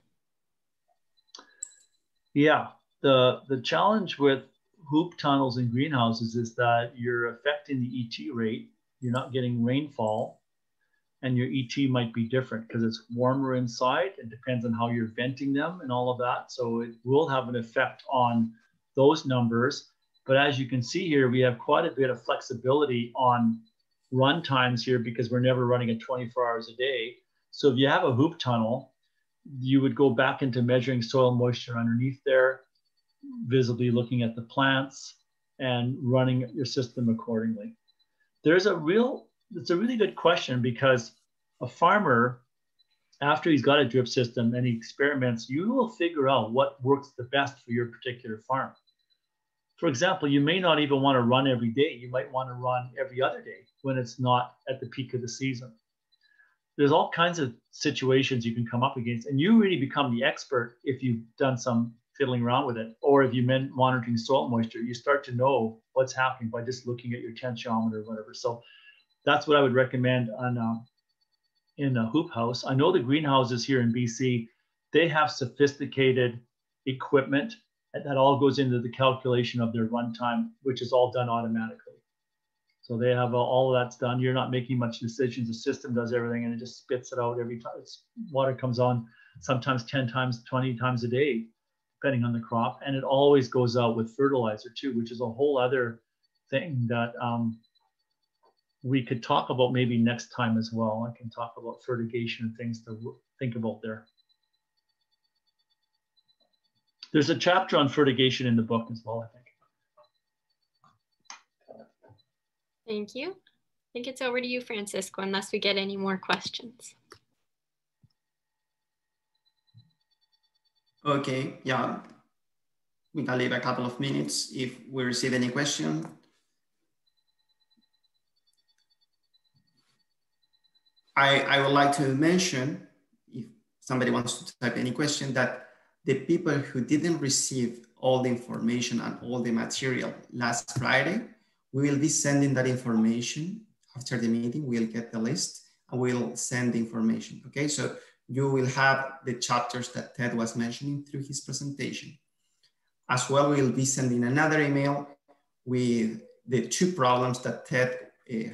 Yeah, the challenge with hoop tunnels and greenhouses is that you're affecting the ET rate. You're not getting rainfall, and your ET might be different because it's warmer inside. It depends on how you're venting them and all of that. So it will have an effect on those numbers. But as you can see here, we have quite a bit of flexibility on run times here because we're never running it 24 hours a day. So if you have a hoop tunnel, you would go back into measuring soil moisture underneath there, visibly looking at the plants and running your system accordingly. It's a really good question because a farmer, after he's got a drip system and he experiments, you will figure out what works the best for your particular farm. For example, you may not even want to run every day. You might want to run every other day when it's not at the peak of the season. There's all kinds of situations you can come up against, and you really become the expert if you've done some fiddling around with it, or if you've been monitoring soil moisture. You start to know what's happening by just looking at your tensiometer or whatever. So that's what I would recommend in a hoop house. I know the greenhouses here in BC, they have sophisticated equipment that all goes into the calculation of their runtime, which is all done automatically. So they have all of that's done. You're not making much decisions. The system does everything and it just spits it out every time. Water comes on sometimes 10 times, 20 times a day, depending on the crop. And it always goes out with fertilizer too, which is a whole other thing that we could talk about maybe next time as well. I can talk about fertigation and things to think about there. There's a chapter on fertigation in the book as well, I think.
Thank you. I think it's over to you, Francisco, unless we get any more questions.
Okay, yeah. We can leave a couple of minutes if we receive any question. I would like to mention, if somebody wants to type any question, that the people who didn't receive all the information and all the material last Friday, we will be sending that information after the meeting. We'll get the list and we'll send the information, okay? So you will have the chapters that Ted was mentioning through his presentation. As well, we'll be sending another email with the 2 problems that Ted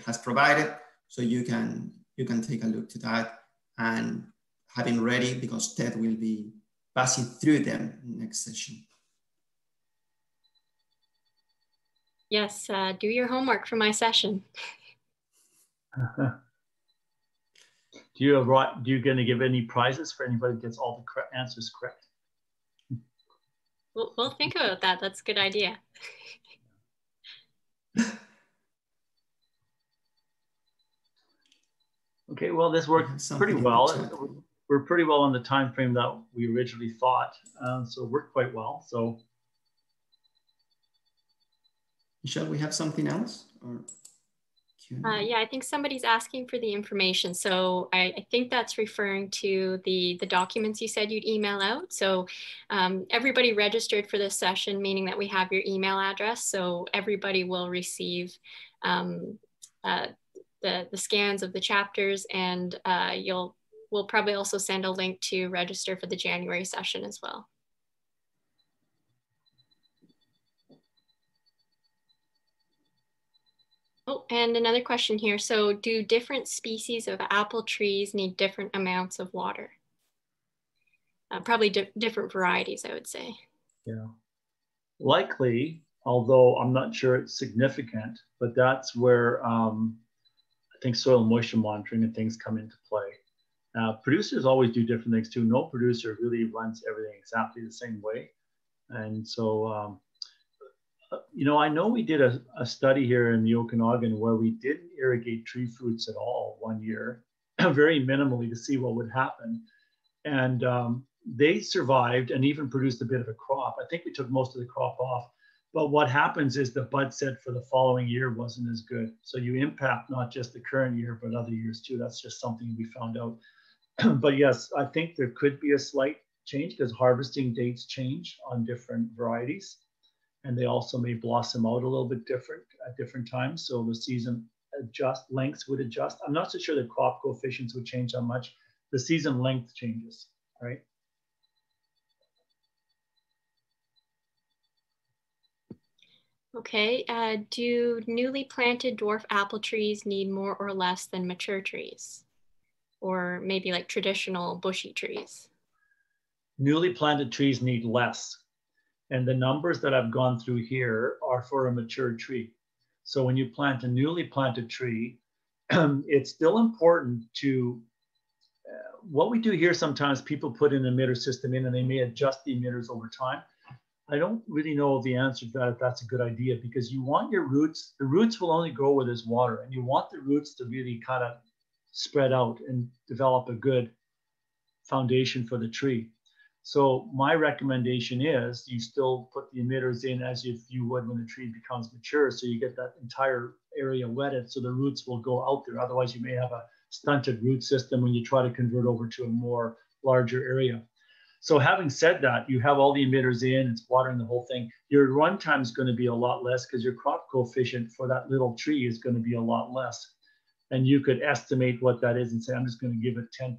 has provided, so you can take a look to that and have it ready, because Ted will be passing through them next session.
Yes, do your homework for my session.
Do you going to give any prizes for anybody who gets all the answers correct?
We'll think about that. That's a good idea.
Okay, well, this worked pretty well. We're pretty well on the time frame that we originally thought, so it worked quite well. So,
Michelle, we have something else? Or
yeah, I think somebody's asking for the information. So I think that's referring to the documents you said you'd email out. So everybody registered for this session, meaning that we have your email address. So everybody will receive the scans of the chapters, and we'll probably also send a link to register for the January session as well. Oh, and another question here. So do different species of apple trees need different amounts of water? Probably different varieties, I would say.
Yeah, likely, although I'm not sure it's significant, but that's where I think soil moisture monitoring and things come into play. Producers always do different things too. No producer really runs everything exactly the same way. And so, you know, I know we did a study here in the Okanagan where we didn't irrigate tree fruits at all one year, very minimally, to see what would happen. And they survived and even produced a bit of a crop. I think we took most of the crop off. But what happens is the bud set for the following year wasn't as good. So you impact not just the current year, but other years too. That's just something we found out. But yes, I think there could be a slight change because harvesting dates change on different varieties. And they also may blossom out a little bit different at different times. So the season lengths would adjust. I'm not so sure the crop coefficients would change that much. The season length changes, right?
Okay, do newly planted dwarf apple trees need more or less than mature trees? Or maybe like traditional bushy trees?
Newly planted trees need less. And the numbers that I've gone through here are for a mature tree. So when you plant a newly planted tree, it's still important to, what we do here sometimes, people put an emitter system in and they may adjust the emitters over time. I don't really know the answer to that, if that's a good idea, because you want your roots, the roots will only grow where there's water, and you want the roots to really kind of spread out and develop a good foundation for the tree. So my recommendation is you still put the emitters in as if you would when the tree becomes mature, so you get that entire area wetted so the roots will go out there. Otherwise you may have a stunted root system when you try to convert over to a more larger area. So having said that, you have all the emitters in, it's watering the whole thing. Your runtime is going to be a lot less because your crop coefficient for that little tree is going to be a lot less. And you could estimate what that is and say, I'm just going to give it 10%.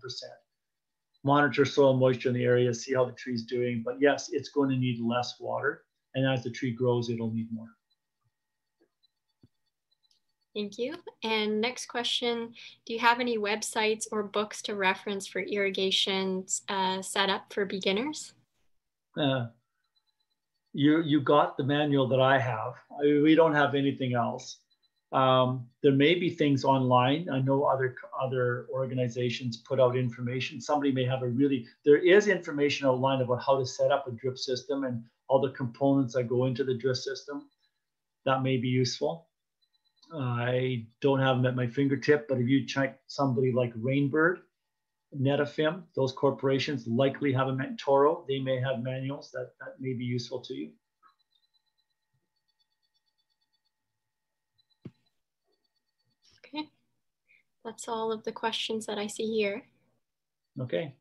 Monitor soil moisture in the area, see how the tree's doing. But yes, it's going to need less water. And as the tree grows, it'll need more.
Thank you. And next question, do you have any websites or books to reference for irrigation setup for beginners?
You got the manual that I have. We don't have anything else. There may be things online. I know other organizations put out information. Somebody may have there is information online about how to set up a drip system and all the components that go into the drip system. That may be useful. I don't have them at my fingertip, but if you check somebody like Rainbird, Netafim, those corporations likely have a Toro. They may have manuals that may be useful to you.
Okay, that's all of the questions that I see here.
Okay.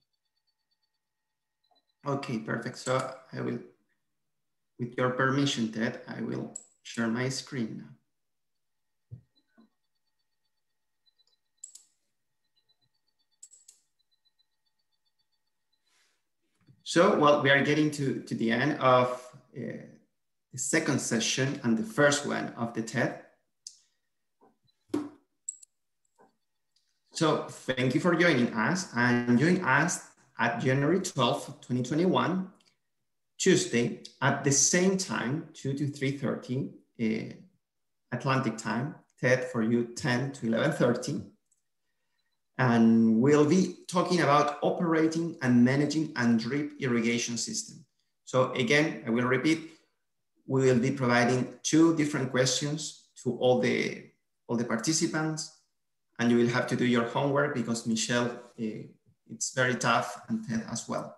Okay, perfect. So I will, with your permission, Ted, I will share my screen now. So, well, we are getting to the end of the second session and the first one of the TED. So thank you for joining us, and join us at January 12th, 2021, Tuesday at the same time, 2 to 3:30 Atlantic time, TED for you 10 to 11:30. And we'll be talking about operating and managing a drip irrigation system. So again, I will repeat, we will be providing 2 different questions to all the participants, and you will have to do your homework because Michelle, it's very tough, and Ted as well.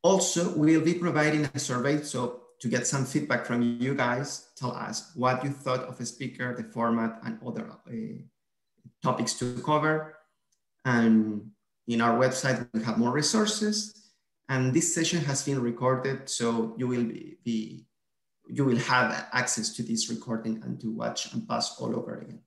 Also, we'll be providing a survey, so to get some feedback from you guys, tell us what you thought of a speaker, the format, and other topics to cover. And in our website, we have more resources. And this session has been recorded, so you will have access to this recording and to watch and pass all over again.